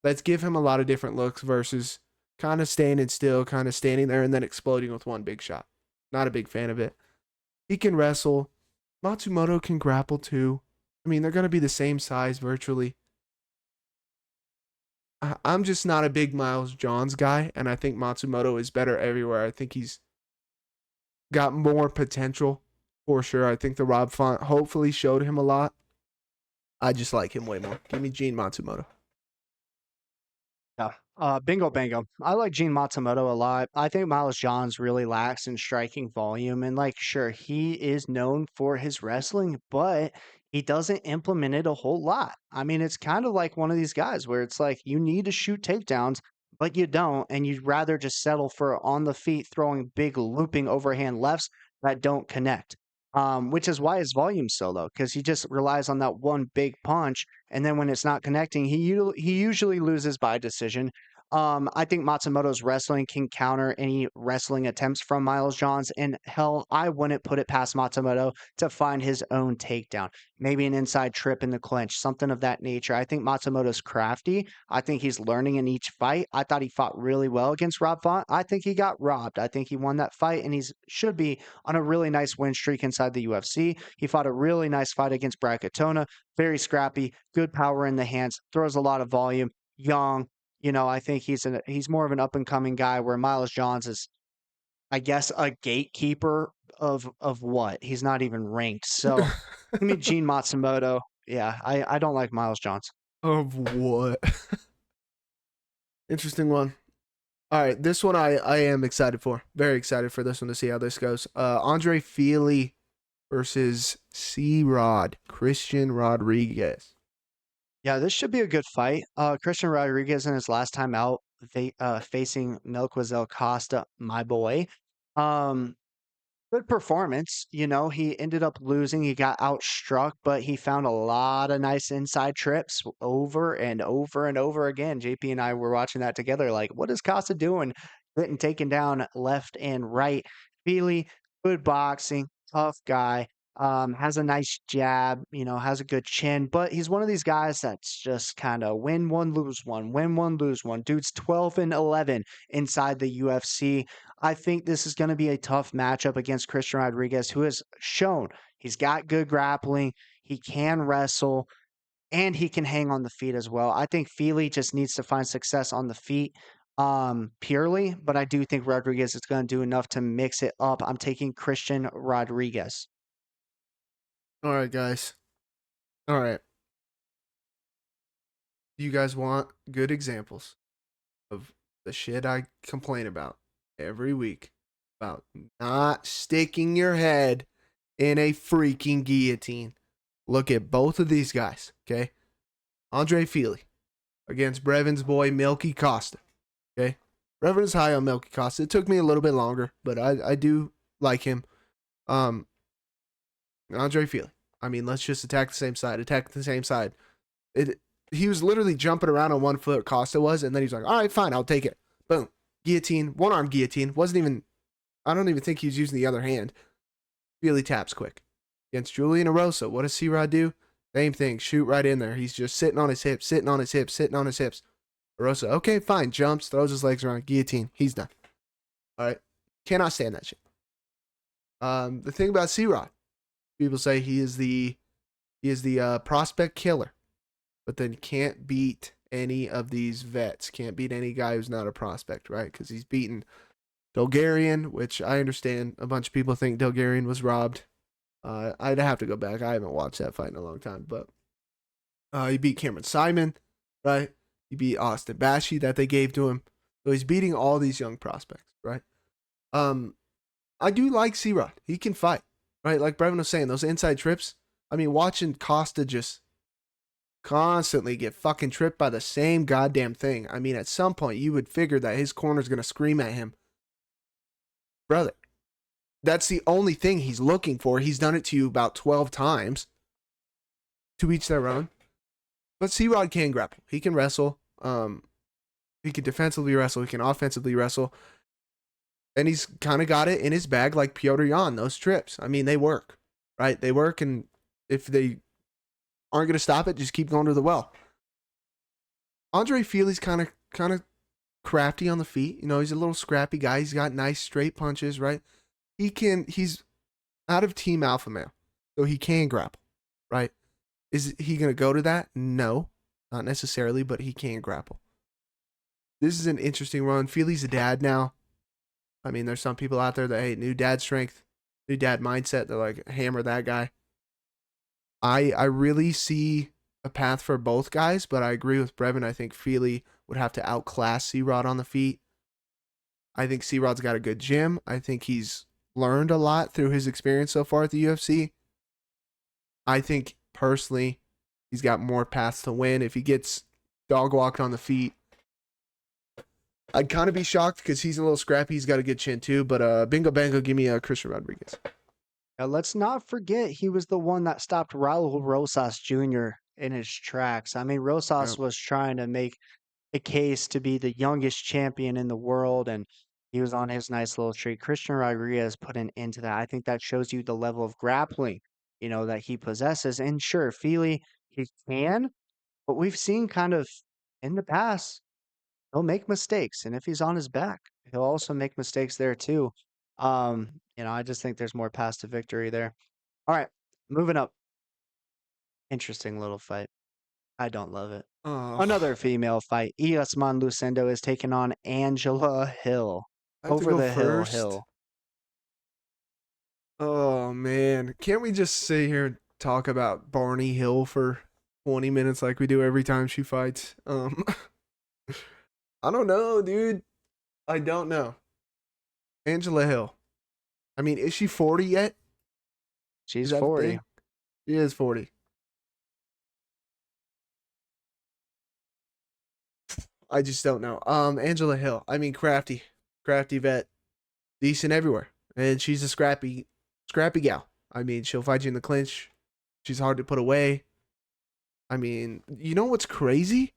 Let's give him a lot of different looks versus kind of standing still, kind of standing there and then exploding with one big shot. Not a big fan of it. He can wrestle. Matsumoto can grapple too. I mean, they're going to be the same size virtually. I'm just not a big Miles Johns guy, and I think Matsumoto is better everywhere. I think he's got more potential for sure. I think the Rob Font hopefully showed him a lot. I just like him way more. Give me Gene Matsumoto. Yeah. Bingo bango. I like Gene Matsumoto a lot. I think Miles Johns really lacks in striking volume. And like, sure, he is known for his wrestling, but he doesn't implement it a whole lot. I mean, it's kind of like one of these guys where it's like you need to shoot takedowns, but you don't, and you'd rather just settle for on the feet throwing big looping overhand lefts that don't connect. Which is why his volume's so low, because he just relies on that one big punch, and then when it's not connecting, he usually loses by decision. I think Matsumoto's wrestling can counter any wrestling attempts from Miles Johns, and hell, I wouldn't put it past Matsumoto to find his own takedown. Maybe an inside trip in the clinch, something of that nature. I think Matsumoto's crafty. I think he's learning in each fight. I thought he fought really well against Rob Font. I think he got robbed. I think he won that fight, and he's should be on a really nice win streak inside the UFC. He fought a really nice fight against Brad Katona. Very scrappy, good power in the hands, throws a lot of volume, young. I think he's more of an up and coming guy where Miles Johns is, I guess, a gatekeeper of what? He's not even ranked. So give me Gene Matsumoto. Yeah, I don't like Miles Johns. Of what? Interesting one. All right, this one I am excited for. Very excited for this one to see how this goes. Andre Fili versus C-Rod, Christian Rodriguez. Yeah, this should be a good fight. Christian Rodriguez in his last time out, facing Melquizel Costa, my boy. Um, Good performance. He ended up losing. He got outstruck, but he found a lot of nice inside trips over and over and over again. JP and I were watching that together. Like, what is Costa doing? Getting taken down left and right. Feely, good boxing, tough guy. Has a nice jab, has a good chin, but he's one of these guys that's just kind of win one, lose one, win one, lose one. Dude's 12 and 11 inside the UFC. I think this is going to be a tough matchup against Christian Rodriguez, who has shown he's got good grappling, he can wrestle, and he can hang on the feet as well. I think Fili just needs to find success on the feet purely, but I do think Rodriguez is going to do enough to mix it up. I'm taking Christian Rodriguez. All right, guys. All right. You guys want good examples of the shit I complain about every week about not sticking your head in a freaking guillotine. Look at both of these guys, okay? Andre Fili against Brevin's boy Milky Costa, okay? Brevin is high on Milky Costa. It took me a little bit longer, but I do like him. Andre Fili. I mean, let's just attack the same side. Attack the same side. He was literally jumping around on 1 foot, Costa was, and then he's like, all right, fine, I'll take it. Boom. Guillotine, one arm guillotine. I don't even think he was using the other hand. Really taps quick. Against Julian Erosa, what does C-Rod do? Same thing, shoot right in there. He's just sitting on his hips, sitting on his hips, sitting on his hips. Erosa, okay, fine, jumps, throws his legs around, guillotine. He's done. All right. Cannot stand that shit. The thing about C-Rod, people say he is the prospect killer, but then can't beat any of these vets. Can't beat any guy who's not a prospect, right? Because he's beaten Dolgarian, which I understand a bunch of people think Dolgarian was robbed. I'd have to go back. I haven't watched that fight in a long time, but he beat Cameron Simon, right? He beat Austin Bashi that they gave to him. So he's beating all these young prospects, right? I do like C-Rod. He can fight, right? Like Brevin was saying, those inside trips. I mean, watching Costa just constantly get fucking tripped by the same goddamn thing. I mean, at some point, you would figure that his corner's going to scream at him. Brother, that's the only thing he's looking for. He's done it to you about 12 times. To each their own. But C-Rod can grapple. He can wrestle. He can defensively wrestle. He can offensively wrestle. And he's kind of got it in his bag like Piotr Jan, those trips. I mean, they work, right? They work, and if they aren't going to stop it, just keep going to the well. Andre Fili's kind of crafty on the feet. He's a little scrappy guy. He's got nice straight punches, right? He's out of Team Alpha Male, so he can grapple, right? Is he going to go to that? No, not necessarily, but he can grapple. This is an interesting run. Fili's a dad now. I mean, there's some people out there that hate new dad strength, new dad mindset. They're like, hammer that guy. I really see a path for both guys, but I agree with Brevin. I think Fili would have to outclass C-Rod on the feet. I think C-Rod's got a good gym. I think he's learned a lot through his experience so far at the UFC. I think, personally, he's got more paths to win. If he gets dog walked on the feet, I'd kind of be shocked because he's a little scrappy. He's got a good chin too. But bingo bango, give me Christian Rodriguez. Now, let's not forget he was the one that stopped Raul Rosas Jr. in his tracks. I mean, Yeah. Rosas was trying to make a case to be the youngest champion in the world, and he was on his nice little streak. Christian Rodriguez put an end to that. I think that shows you the level of grappling, that he possesses. And sure, Fili, he can, but we've seen kind of in the past, he'll make mistakes. And if he's on his back, he'll also make mistakes there too. I just think there's more paths to victory there. All right, moving up. Interesting little fight. I don't love it. Oh, Another female fight. Iasman Lucindo is taking on Angela Hill. I have to Over go the hill, first. Hill. Oh man, can't we just sit here and talk about Barney Hill for 20 minutes like we do every time she fights? I don't know, dude. I don't know. Angela Hill. I mean, is she 40 yet? Is She's that a 40. thing? She is 40. I just don't know. Angela Hill. I mean, crafty vet, decent everywhere, and she's a scrappy gal. I mean, she'll fight you in the clinch. She's hard to put away. I mean, you know what's crazy?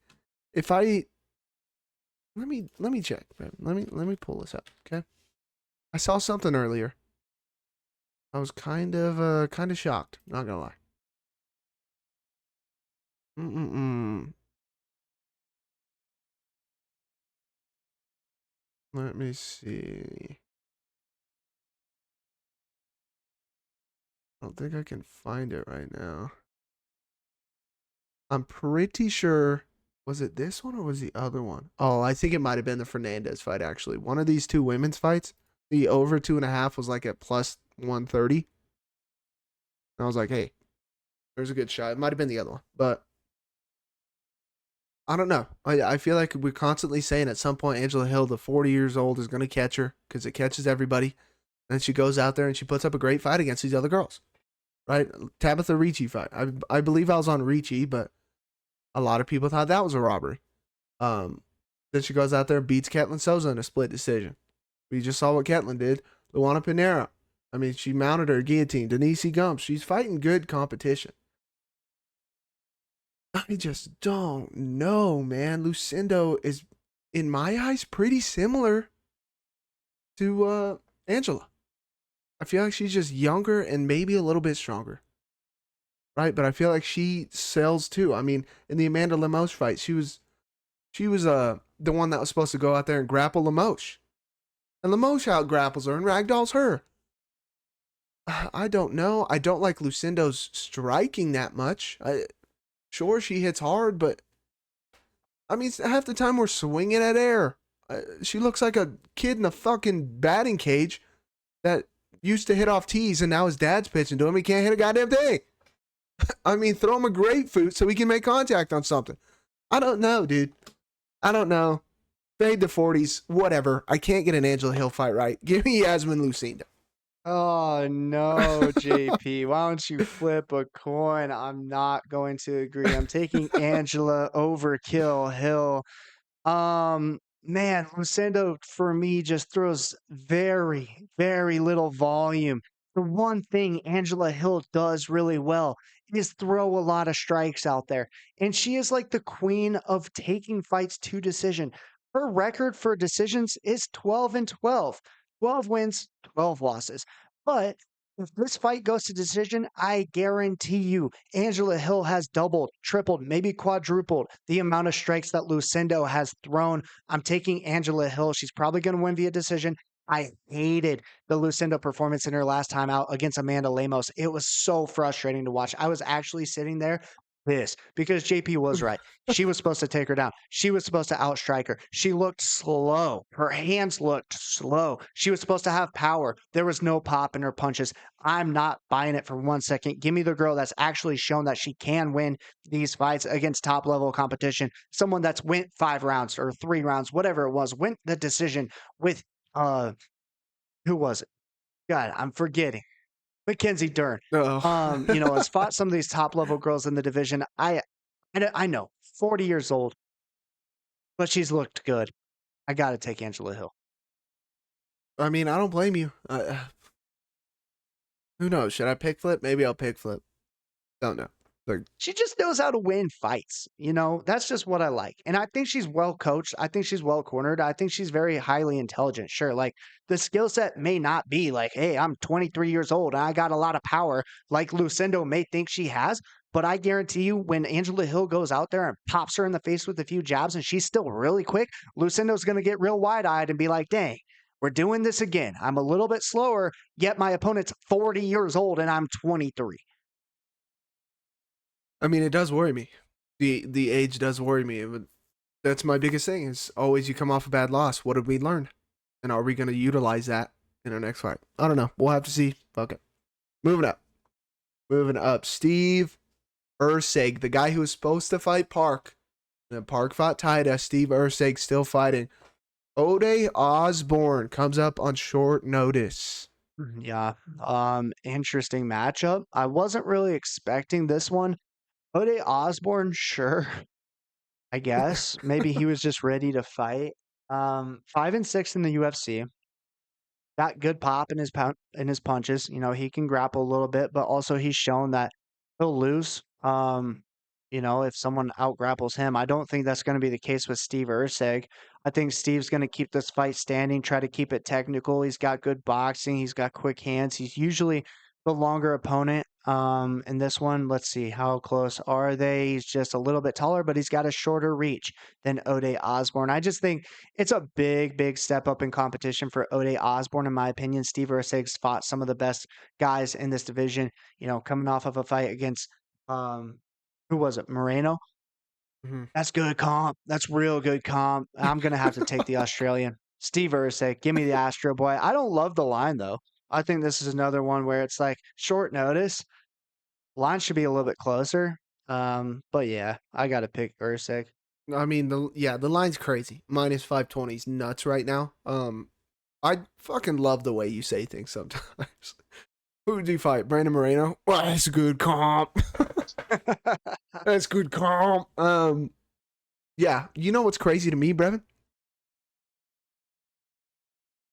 If I let me check, man. Let me pull this up, okay? I saw something earlier. I was kind of shocked. Not gonna lie. Mm-mm-mm. Let me see. I don't think I can find it right now. I'm pretty sure. Was it this one or was the other one? Oh, I think it might have been the Fernandez fight, actually. One of these two women's fights, the over 2.5 was like at plus 130. And I was like, hey, there's a good shot. It might have been the other one. But I don't know. I feel like we're constantly saying at some point Angela Hill, the 40 years old, is going to catch her because it catches everybody. And then she goes out there and she puts up a great fight against these other girls. Right? Tabitha Ricci fight. I believe I was on Ricci, but a lot of people thought that was a robbery. Then she goes out there and beats Ketlin Souza in a split decision. We just saw what Ketlin did. Luana Pinera. I mean, she mounted her guillotine. Denise Gump. She's fighting good competition. I just don't know, man. Lucindo is, in my eyes, pretty similar to Angela. I feel like she's just younger and maybe a little bit stronger. Right? But I feel like she sells too. I mean, in the Amanda Lemos fight, she was the one that was supposed to go out there and grapple Lemos. And Lemos out grapples her and ragdolls her. I don't know. I don't like Lucindo's striking that much. Sure, she hits hard, but I mean, half the time we're swinging at air. She looks like a kid in a fucking batting cage that used to hit off tees and now his dad's pitching to him. He can't hit a goddamn thing. I mean, throw him a grapefruit so he can make contact on something. I don't know, dude. I don't know. Fade the 40s, whatever. I can't get an Angela Hill fight right. Give me Yasmin Lucinda. Oh no, JP. Why don't you flip a coin? I'm not going to agree. I'm taking Angela Overkill Hill. Man, Lucindo for me just throws very, very little volume. The one thing Angela Hill does really well is throw a lot of strikes out there. And she is like the queen of taking fights to decision. Her record for decisions is 12-12. 12 wins, 12 losses. But if this fight goes to decision, I guarantee you Angela Hill has doubled, tripled, maybe quadrupled the amount of strikes that Lucindo has thrown. I'm taking Angela Hill. She's probably going to win via decision. I hated the Lucindo performance in her last time out against Amanda Lemos. It was so frustrating to watch. I was actually sitting there this because JP was right. She was supposed to take her down. She was supposed to outstrike her. She looked slow. Her hands looked slow. She was supposed to have power. There was no pop in her punches. I'm not buying it for 1 second. Give me the girl that's actually shown that she can win these fights against top level competition. Someone that's went 5 rounds or 3 rounds, whatever it was, went the decision with who was it? God, I'm forgetting. Mackenzie Dern, Oh. has fought some of these top level girls in the division. I know, 40 years old, but she's looked good. I got to take Angela Hill. I mean, I don't blame you. Who knows? Should I pick Flip? Maybe I'll pick Flip. Don't know. Like, She just knows how to win fights. That's just what I like. And I think she's well coached. I think she's well cornered. I think she's very highly intelligent. Sure, like the skill set may not be like, hey, I'm 23 years old and I got a lot of power like Lucindo may think she has. But I guarantee you, when Angela Hill goes out there and pops her in the face with a few jabs and she's still really quick, Lucindo's going to get real wide eyed and be like, dang, we're doing this again. I'm a little bit slower, yet my opponent's 40 years old and I'm 23. I mean, it does worry me. The age does worry me. But that's my biggest thing is always you come off a bad loss. What did we learn? And are we going to utilize that in our next fight? I don't know. We'll have to see. Fuck it. Moving up. Moving up. Steve Erceg, the guy who was supposed to fight Park. And Park fought Taida. Steve Erceg still fighting. Ode Osbourne comes up on short notice. Yeah. Interesting matchup. I wasn't really expecting this one. Ode Osbourne, sure. I guess. Maybe he was just ready to fight. 5-6 in the UFC. Got good pop in his punches. He can grapple a little bit, but also he's shown that he'll lose. If someone out grapples him. I don't think that's going to be the case with Steve Erceg. I think Steve's going to keep this fight standing, try to keep it technical. He's got good boxing. He's got quick hands. He's usually the longer opponent. In this one, let's see, how close are they? He's just a little bit taller, but he's got a shorter reach than Ode Osbourne. I just think it's a big, big step up in competition for Ode Osbourne, in my opinion. Steve Erceg's fought some of the best guys in this division, coming off of a fight against who was it? Moreno? Mm-hmm. That's good comp. That's real good comp. I'm gonna have to take the Australian. Steve Erceg, give me the Astro Boy. I don't love the line though. I think this is another one where it's like short notice. Line should be a little bit closer. But yeah, I gotta pick Erceg. I mean, the line's crazy. Minus 520 is nuts right now. I fucking love the way you say things sometimes. Who would you fight? Brandon Moreno? Well, that's a good comp. That's good comp. Yeah, you know what's crazy to me, Brevin?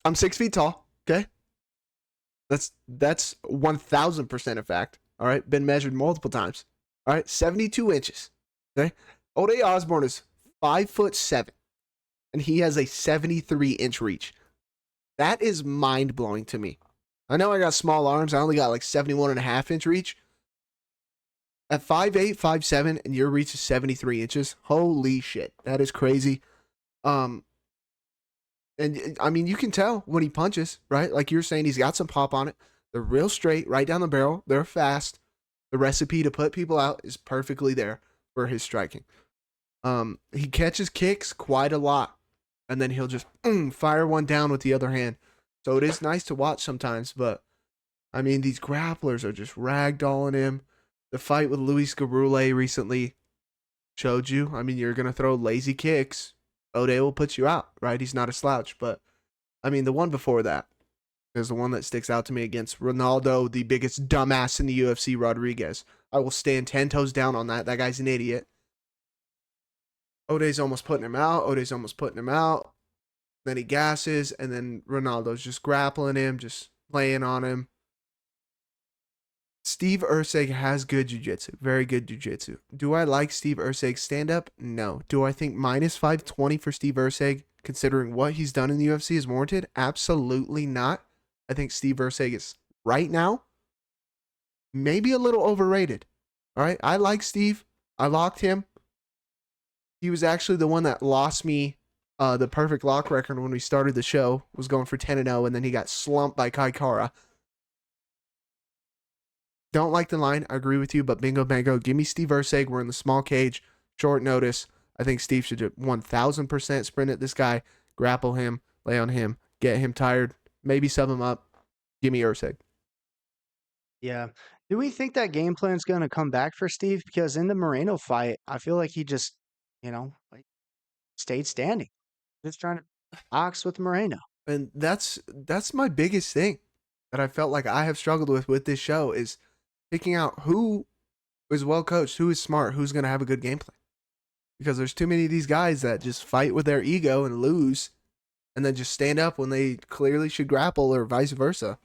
I'm 6 feet tall. Okay, that's 1000% a fact. All right, been measured multiple times. All right, 72 inches. Okay, Ode Osbourne is 5'7", and he has a 73-inch reach. That is mind blowing to me. I know I got small arms. I only got like 71.5-inch reach. At 5'8", 5'7", and your reach is 73 inches. Holy shit. That is crazy. And I mean, you can tell when he punches, right? Like you're saying, he's got some pop on it. They're real straight, right down the barrel. They're fast. The recipe to put people out is perfectly there for his striking. He catches kicks quite a lot, and then he'll just fire one down with the other hand. So it is nice to watch sometimes, but I mean, these grapplers are just ragdolling him. The fight with Luis Garule recently showed you. I mean, you're going to throw lazy kicks. Ode will put you out, right? He's not a slouch. But, I mean, the one before that is the one that sticks out to me against Ronaldo, the biggest dumbass in the UFC, Rodriguez. I will stand 10 toes down on that. That guy's an idiot. Ode's almost putting him out. Then he gasses, and then Ronaldo's just grappling him, just laying on him. Steve Erceg has good jiu-jitsu, very good jiu-jitsu. Do I like Steve Erceg's stand-up? No. Do I think minus 520 for Steve Erceg, considering what he's done in the UFC, is warranted? Absolutely not. I think Steve Erceg is, right now, maybe a little overrated. All right? I like Steve. I locked him. He was actually the one that lost me the perfect lock record when we started the show. Was going for 10-0, and then he got slumped by Cachoeira. Don't like the line. I agree with you, but bingo bango. Give me Steve Erceg. We're in the small cage, short notice. I think Steve should 1000% sprint at this guy, grapple him, lay on him, get him tired, maybe sub him up. Give me Erceg. Yeah. Do we think that game plan's going to come back for Steve? Because in the Moreno fight, I feel like he just, like stayed standing, just trying to box with Moreno. And that's my biggest thing that I felt like I have struggled with this show is picking out who is well coached, who is smart, who's going to have a good game plan. Because there's too many of these guys that just fight with their ego and lose, and then just stand up when they clearly should grapple, or vice versa.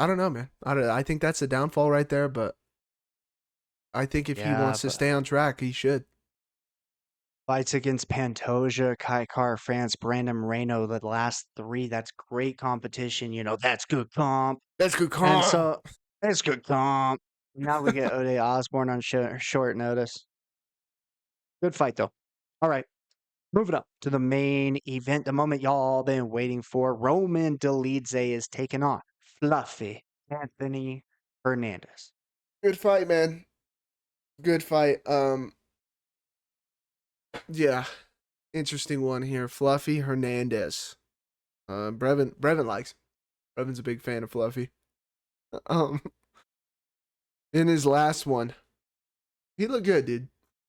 I don't know, man. I think that's a downfall right there, but I think if he Yeah, wants to but stay on track, he should. fights against Pantoja, Kai Car France, Brandon Moreno, the last three, that's great competition. That's good comp. That's good And call. so that's good comp. Now we get Ode Osbourne on short notice. Good fight, though. All right. Moving up to the main event, the moment y'all been waiting for. Roman Dolidze is taking on Fluffy Anthony Hernandez. Good fight, man. Good fight. Yeah. Interesting one here. Fluffy Hernandez. Brevin likes him. Brevin's a big fan of Fluffy. Um, in his last one, he looked good, dude.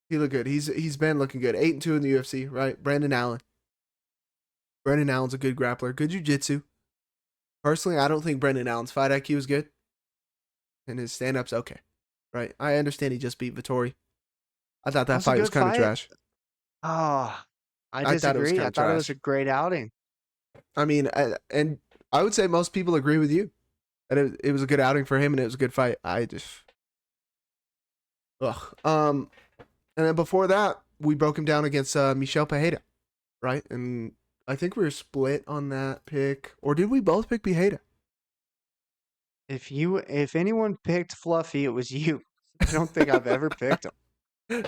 He looked good. He's been looking good. 8-2 in the UFC, right? Brandon Allen's a good grappler. Good jiu-jitsu. Personally, I don't think Brandon Allen's fight IQ is good. And his stand-up's okay. Right? I understand he just beat Vittori. I thought that fight was kind of trash. Oh, I I thought it was disagree. kind I of thought it was a trash. great outing. I mean, and I would say most people agree with you that it was a good outing for him and it was a good fight. I just, ugh. And then before that, we broke him down against Michel Pereira, right? And I think we were split on that pick, or did we both pick Pereira? If anyone picked Fluffy, it was you. I don't think I've ever picked him.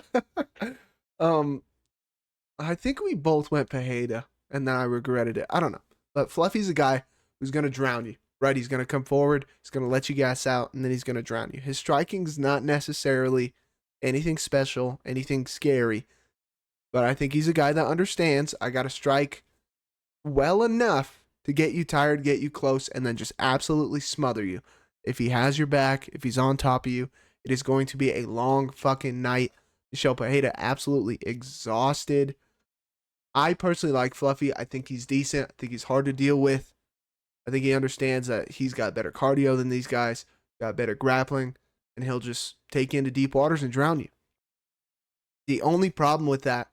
um, I think we both went Pereira, and then I regretted it. I don't know, but Fluffy's a guy who's gonna drown you, right? He's gonna come forward, he's gonna let you gas out, and then he's gonna drown you. His striking's not necessarily anything special, anything scary, but I think he's a guy that understands I got to strike well enough to get you tired, get you close, and then just absolutely smother you. If he has your back, if he's on top of you, it is going to be a long fucking night. Michel Pereira absolutely exhausted. I personally like Fluffy. I think he's decent. I think he's hard to deal with. I think he understands that he's got better cardio than these guys, got better grappling, and he'll just take you into deep waters and drown you. The only problem with that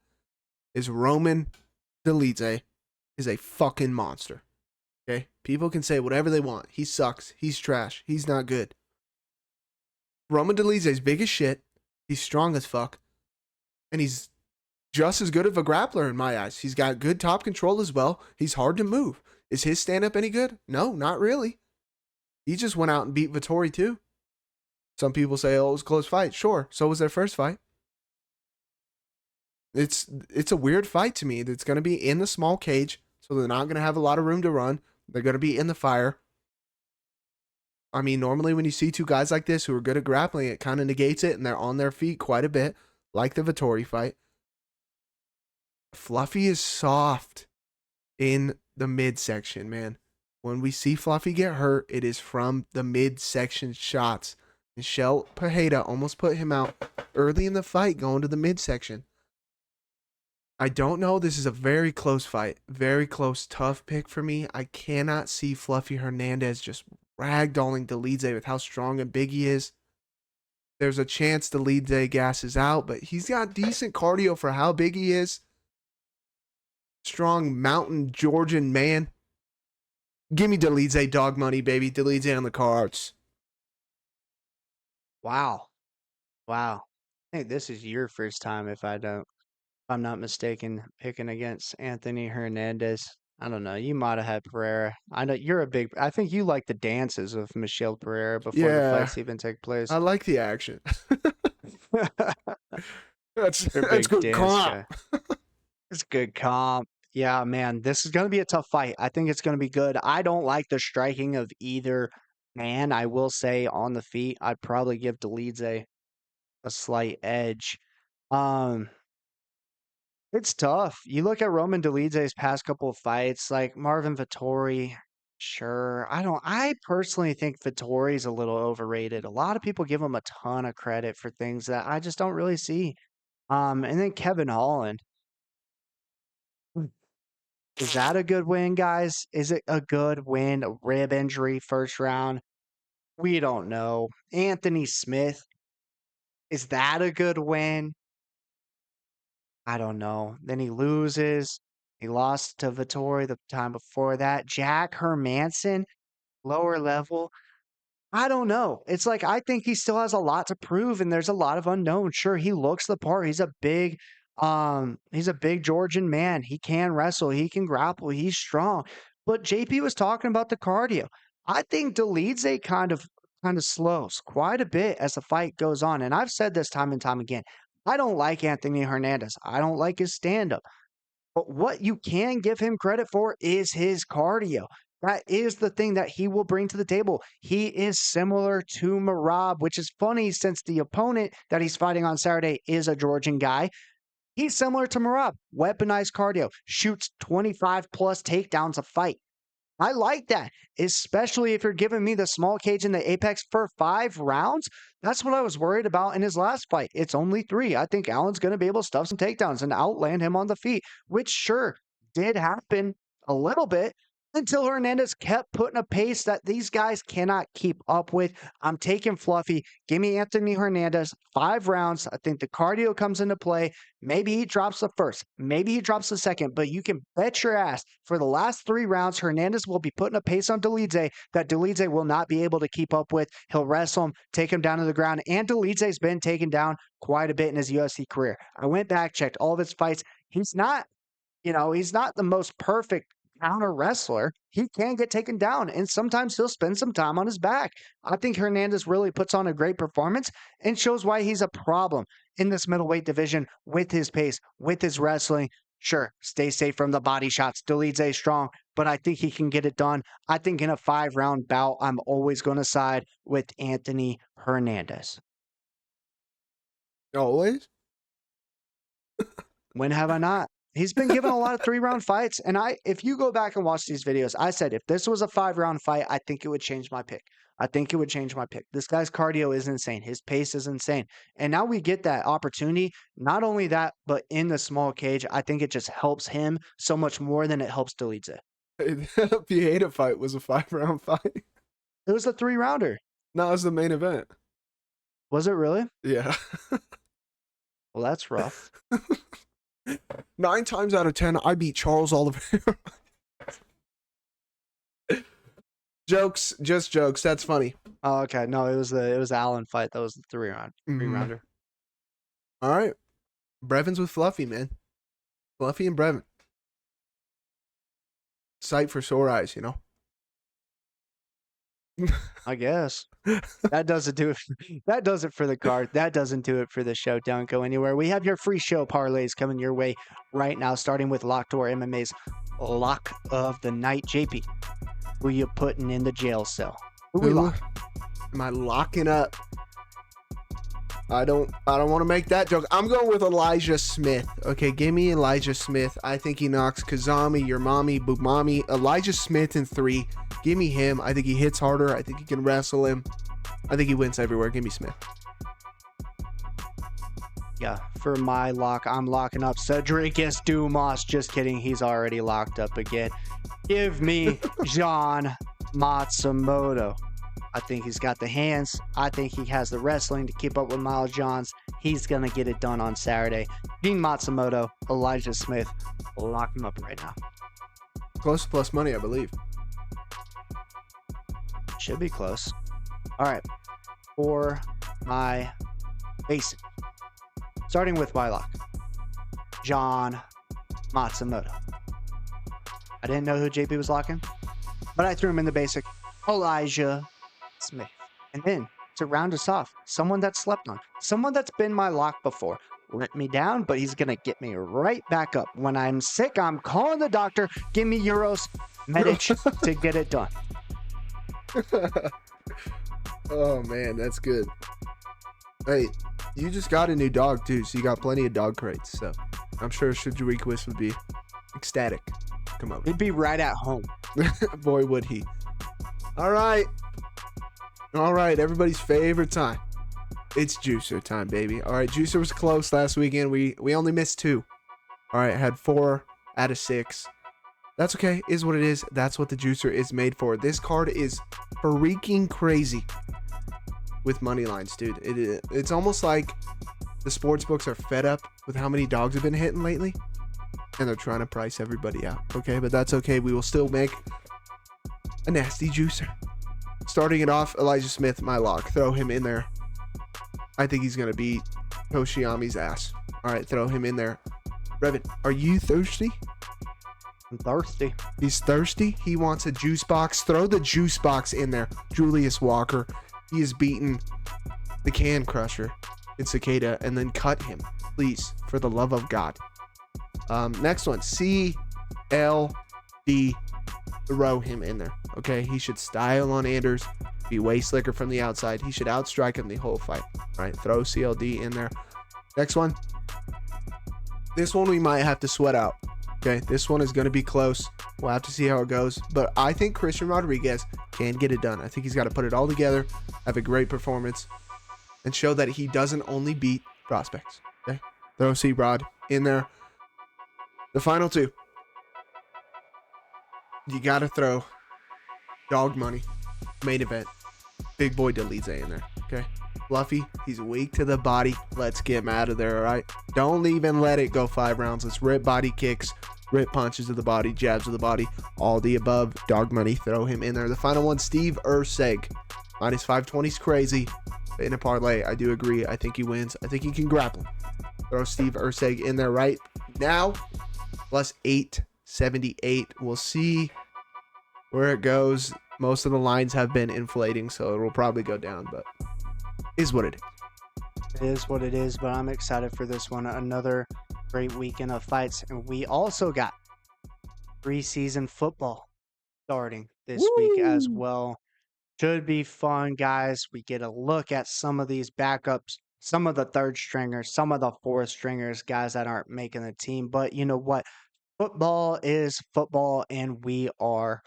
is Roman Dolidze is a fucking monster. Okay? People can say whatever they want. He sucks. He's trash. He's not good. Roman Dolidze is big as shit. He's strong as fuck. And he's just as good of a grappler in my eyes. He's got good top control as well. He's hard to move. Is his stand-up any good? No, not really. He just went out and beat Vittori too. Some people say, oh, it was a close fight. Sure, so was their first fight. It's a weird fight to me. It's going to be in the small cage, so they're not going to have a lot of room to run. They're going to be in the fire. I mean, normally when you see two guys like this who are good at grappling, it kind of negates it, and they're on their feet quite a bit, like the Vittori fight. Fluffy is soft in the midsection, man. When we see Fluffy get hurt, it is from the midsection shots. Michel Pereira almost put him out early in the fight going to the midsection. I don't know. This is a very close fight. Very close, tough pick for me. I cannot see Fluffy Hernandez just ragdolling Dolidze with how strong and big he is. There's a chance Dolidze gasses out, but he's got decent cardio for how big he is. Strong mountain Georgian man. Give me Dolidze dog money, baby. Dolidze on the cards. Wow. I think this is your first time, if I'm not mistaken, picking against Anthony Hernandez. I don't know. You might have had Pereira. I know I think you like the dances of Michelle Pereira before the Yeah, fights even take place. I like the action. You're a That's big good dance comp. guy. It's good comp. Yeah, man, this is going to be a tough fight. I think it's going to be good. I don't like the striking of either Man, I will say on the feet, I'd probably give Dolidze a slight edge. Um, it's tough. You look at Roman Dolidze's past couple of fights, like Marvin Vettori. Sure, I personally think Vettori's a little overrated. A lot of people give him a ton of credit for things that I just don't really see. And then Kevin Holland. Is that a good win, guys? Is it a good win? A rib injury first round? We don't know. Anthony Smith, is that a good win? I don't know. Then he loses. He lost to Vittori the time before that. Jack Hermanson, lower level. I don't know. It's like I think he still has a lot to prove, and there's a lot of unknown. Sure, he looks the part. He's a big Georgian man. He can wrestle, he can grapple, he's strong. But JP was talking about the cardio. I think Dolidze kind of slows quite a bit as the fight goes on. And I've said this time and time again. I don't like Anthony Hernandez. I don't like his stand-up. But what you can give him credit for is his cardio. That is the thing that he will bring to the table. He is similar to Marab, which is funny since the opponent that he's fighting on Saturday is a Georgian guy. He's similar to Marab, weaponized cardio, shoots 25 plus takedowns a fight. I like that, especially if you're giving me the small cage in the Apex for 5 rounds. That's what I was worried about in his last fight. It's only 3. I think Allen's going to be able to stuff some takedowns and outland him on the feet, which sure did happen a little bit until Hernandez kept putting a pace that these guys cannot keep up with. I'm taking Fluffy. Give me Anthony Hernandez, 5 rounds. I think the cardio comes into play. Maybe he drops the first, maybe he drops the second, but you can bet your ass for the last 3 rounds, Hernandez will be putting a pace on Dolidze that Dolidze will not be able to keep up with. He'll wrestle him, take him down to the ground, and Dolidze's been taken down quite a bit in his UFC career. I went back, checked all of his fights. He's not the most perfect counter wrestler. He can get taken down, and sometimes he'll spend some time on his back. I think Hernandez really puts on a great performance and shows why he's a problem in this middleweight division with his pace, with his wrestling. Sure, stay safe from the body shots. Dolidze strong, but I think he can get it done. I think in a 5-round bout, I'm always going to side with Anthony Hernandez. Always? When have I not? He's been given a lot of 3-round fights, and if you go back and watch these videos, I said if this was a 5-round fight, I think it would change my pick. I think it would change my pick. This guy's cardio is insane. His pace is insane. And now we get that opportunity. Not only that, but in the small cage, I think it just helps him so much more than it helps Dolidze. The Pieta fight was a 5-round fight. It was a 3-rounder. No, it was the main event. Was it really? Yeah. Well, that's rough. 9 times out of 10, I beat Charles Oliveira. Jokes, just jokes. That's funny. Oh, okay. No, it was the Allen fight. That was the 3-rounder. All right. Brevin's with Fluffy, man. Fluffy and Brevin. Sight for sore eyes, you know? I guess. That doesn't do it. That does it for the card. That doesn't do it for the show. Don't go anywhere. We have your free show parlays coming your way right now, starting with Lockeddoor MMA's Lock of the Night. JP, who you putting in the jail cell? Who we lock? Am I locking up? I don't want to make that joke. I'm going with Elijah Smith. Okay, give me Elijah Smith. I think he knocks Kazama, your mommy, Boomami. Elijah Smith in 3. Give me him. I think he hits harder. I think he can wrestle him. I think he wins everywhere. Give me Smith. Yeah, for my lock, I'm locking up Cedricus Dumas. Just kidding. He's already locked up again. Give me John Matsumoto. I think he's got the hands. I think he has the wrestling to keep up with Miles Johns. He's going to get it done on Saturday. Gene Matsumoto, Elijah Smith, lock him up right now. Close to plus money, I believe. Should be close. All right. For my basic, starting with my lock, John Matsumoto. I didn't know who JP was locking, but I threw him in the basic. Elijah Smith. And then to round us off, someone that slept on, someone that's been my lock before, let me down, but he's going to get me right back up. When I'm sick, I'm calling the doctor. Give me Euros Medic to get it done. Oh, man, that's good. Hey, you just got a new dog, too, so you got plenty of dog crates. So I'm sure Shujariquist would be ecstatic. Come on. He'd be right at home. Boy, would he. All right. All right, everybody's favorite time. It's juicer time, baby. All right, juicer was close last weekend. We only missed 2. All right, had 4 out of 6. That's okay. Is what it is. That's what the juicer is made for. This card is freaking crazy with money lines, dude. It's almost like the sports books are fed up with how many dogs have been hitting lately, and they're trying to price everybody out. Okay, but that's okay. We will still make a nasty juicer. Starting it off, Elijah Smith, my lock. Throw him in there. I think he's going to beat Toshiami's ass. All right, throw him in there. Brevin, are you thirsty? I'm thirsty. He's thirsty. He wants a juice box. Throw the juice box in there. Julius Walker. He has beaten the Can Crusher in Cicada, and then cut him. Please, for the love of God. Next one, CLD. Throw him in there. Okay, he should style on Anders. Be way slicker from the outside. He should outstrike him the whole fight. All right, throw CLD in there. Next one. This one we might have to sweat out. Okay, this one is going to be close. We'll have to see how it goes. But I think Christian Rodriguez can get it done. I think he's got to put it all together, have a great performance, and show that he doesn't only beat prospects. Okay, throw C-Rod in there. The final 2. You got to throw dog money, main event, big boy Dolidze in there. Okay, Fluffy, he's weak to the body. Let's get him out of there, all right? Don't even let it go 5 rounds. Let's rip body kicks, rip punches to the body, jabs to the body, all the above. Dog money, throw him in there. The final one, Steve Erceg. Minus 520 is crazy. But in a parlay, I do agree. I think he wins. I think he can grapple. Throw Steve Erceg in there right now. Plus 878. We'll see where it goes. Most of the lines have been inflating, so it will probably go down, but is what it is. It is what it is, but I'm excited for this one. Another great weekend of fights. And we also got preseason football starting this week as well. Should be fun, guys. We get a look at some of these backups, some of the third stringers, some of the fourth stringers, guys that aren't making the team. But you know what? Football is football, and we are.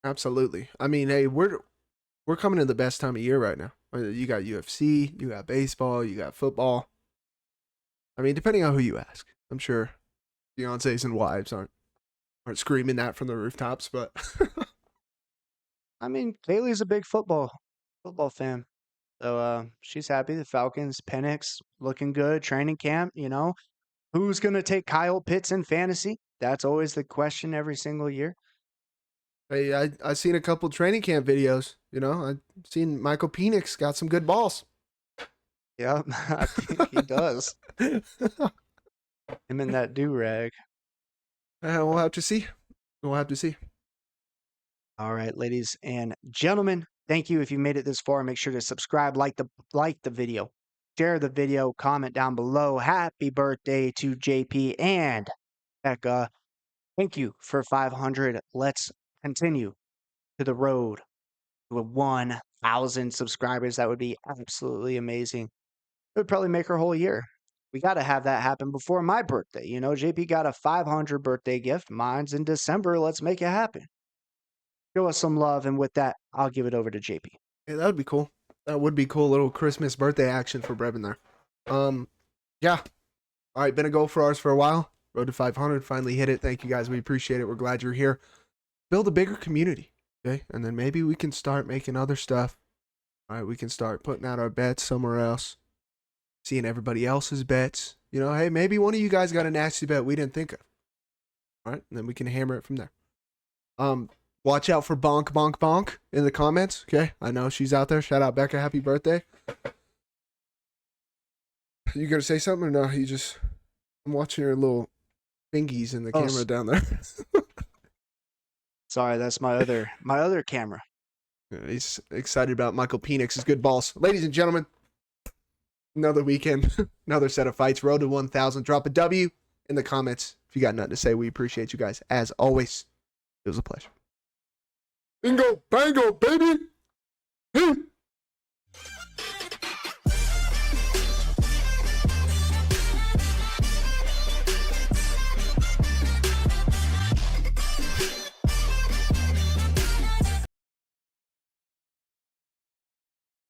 Absolutely. I mean, hey, we're coming to the best time of year right now. You got UFC, you got baseball, you got football. I mean, depending on who you ask. I'm sure fiancés and wives aren't screaming that from the rooftops, but I mean, Kaylee's a big football fan. So she's happy. The Falcons, Penix, looking good. Training camp, you know. Who's going to take Kyle Pitts in fantasy? That's always the question every single year. hey, I seen a couple training camp videos. You know, I've seen Michael Penix got some good balls. Yeah, I think he does. Him and that do-rag. We'll have to see. We'll have to see. All right, ladies and gentlemen, thank you. If you made it this far, make sure to subscribe, like the video, share the video, comment down below. Happy birthday to JP and Becca. Thank you for 500. Let's continue to the road to 1,000 subscribers. That would be absolutely amazing. It would probably make our whole year. We got to have that happen before my birthday. You know, JP got a 500 birthday gift. Mine's in December. Let's make it happen. Show us some love, and with that, I'll give it over to JP. Yeah, that would be cool. That would be cool. Little Christmas birthday action for Brevin there. Yeah. All right, been a goal for ours for a while. Road to 500, finally hit it. Thank you guys. We appreciate it. We're glad you're here. Build a bigger community, okay? And then maybe we can start making other stuff. All right, we can start putting out our bets somewhere else, seeing everybody else's bets. You know, hey, maybe one of you guys got a nasty bet we didn't think of. All right, and then we can hammer it from there. Watch out for bonk, bonk, bonk in the comments, okay? I know she's out there. Shout out Becca. Happy birthday. You gonna say something or no? You just, I'm watching your little fingies in the camera down there. Sorry, that's my other camera. He's excited about Michael Penix's good balls. Ladies and gentlemen, another weekend, another set of fights. Road to 1,000. Drop a W in the comments if you got nothing to say. We appreciate you guys. As always, it was a pleasure. Bingo, bango, baby. Hey.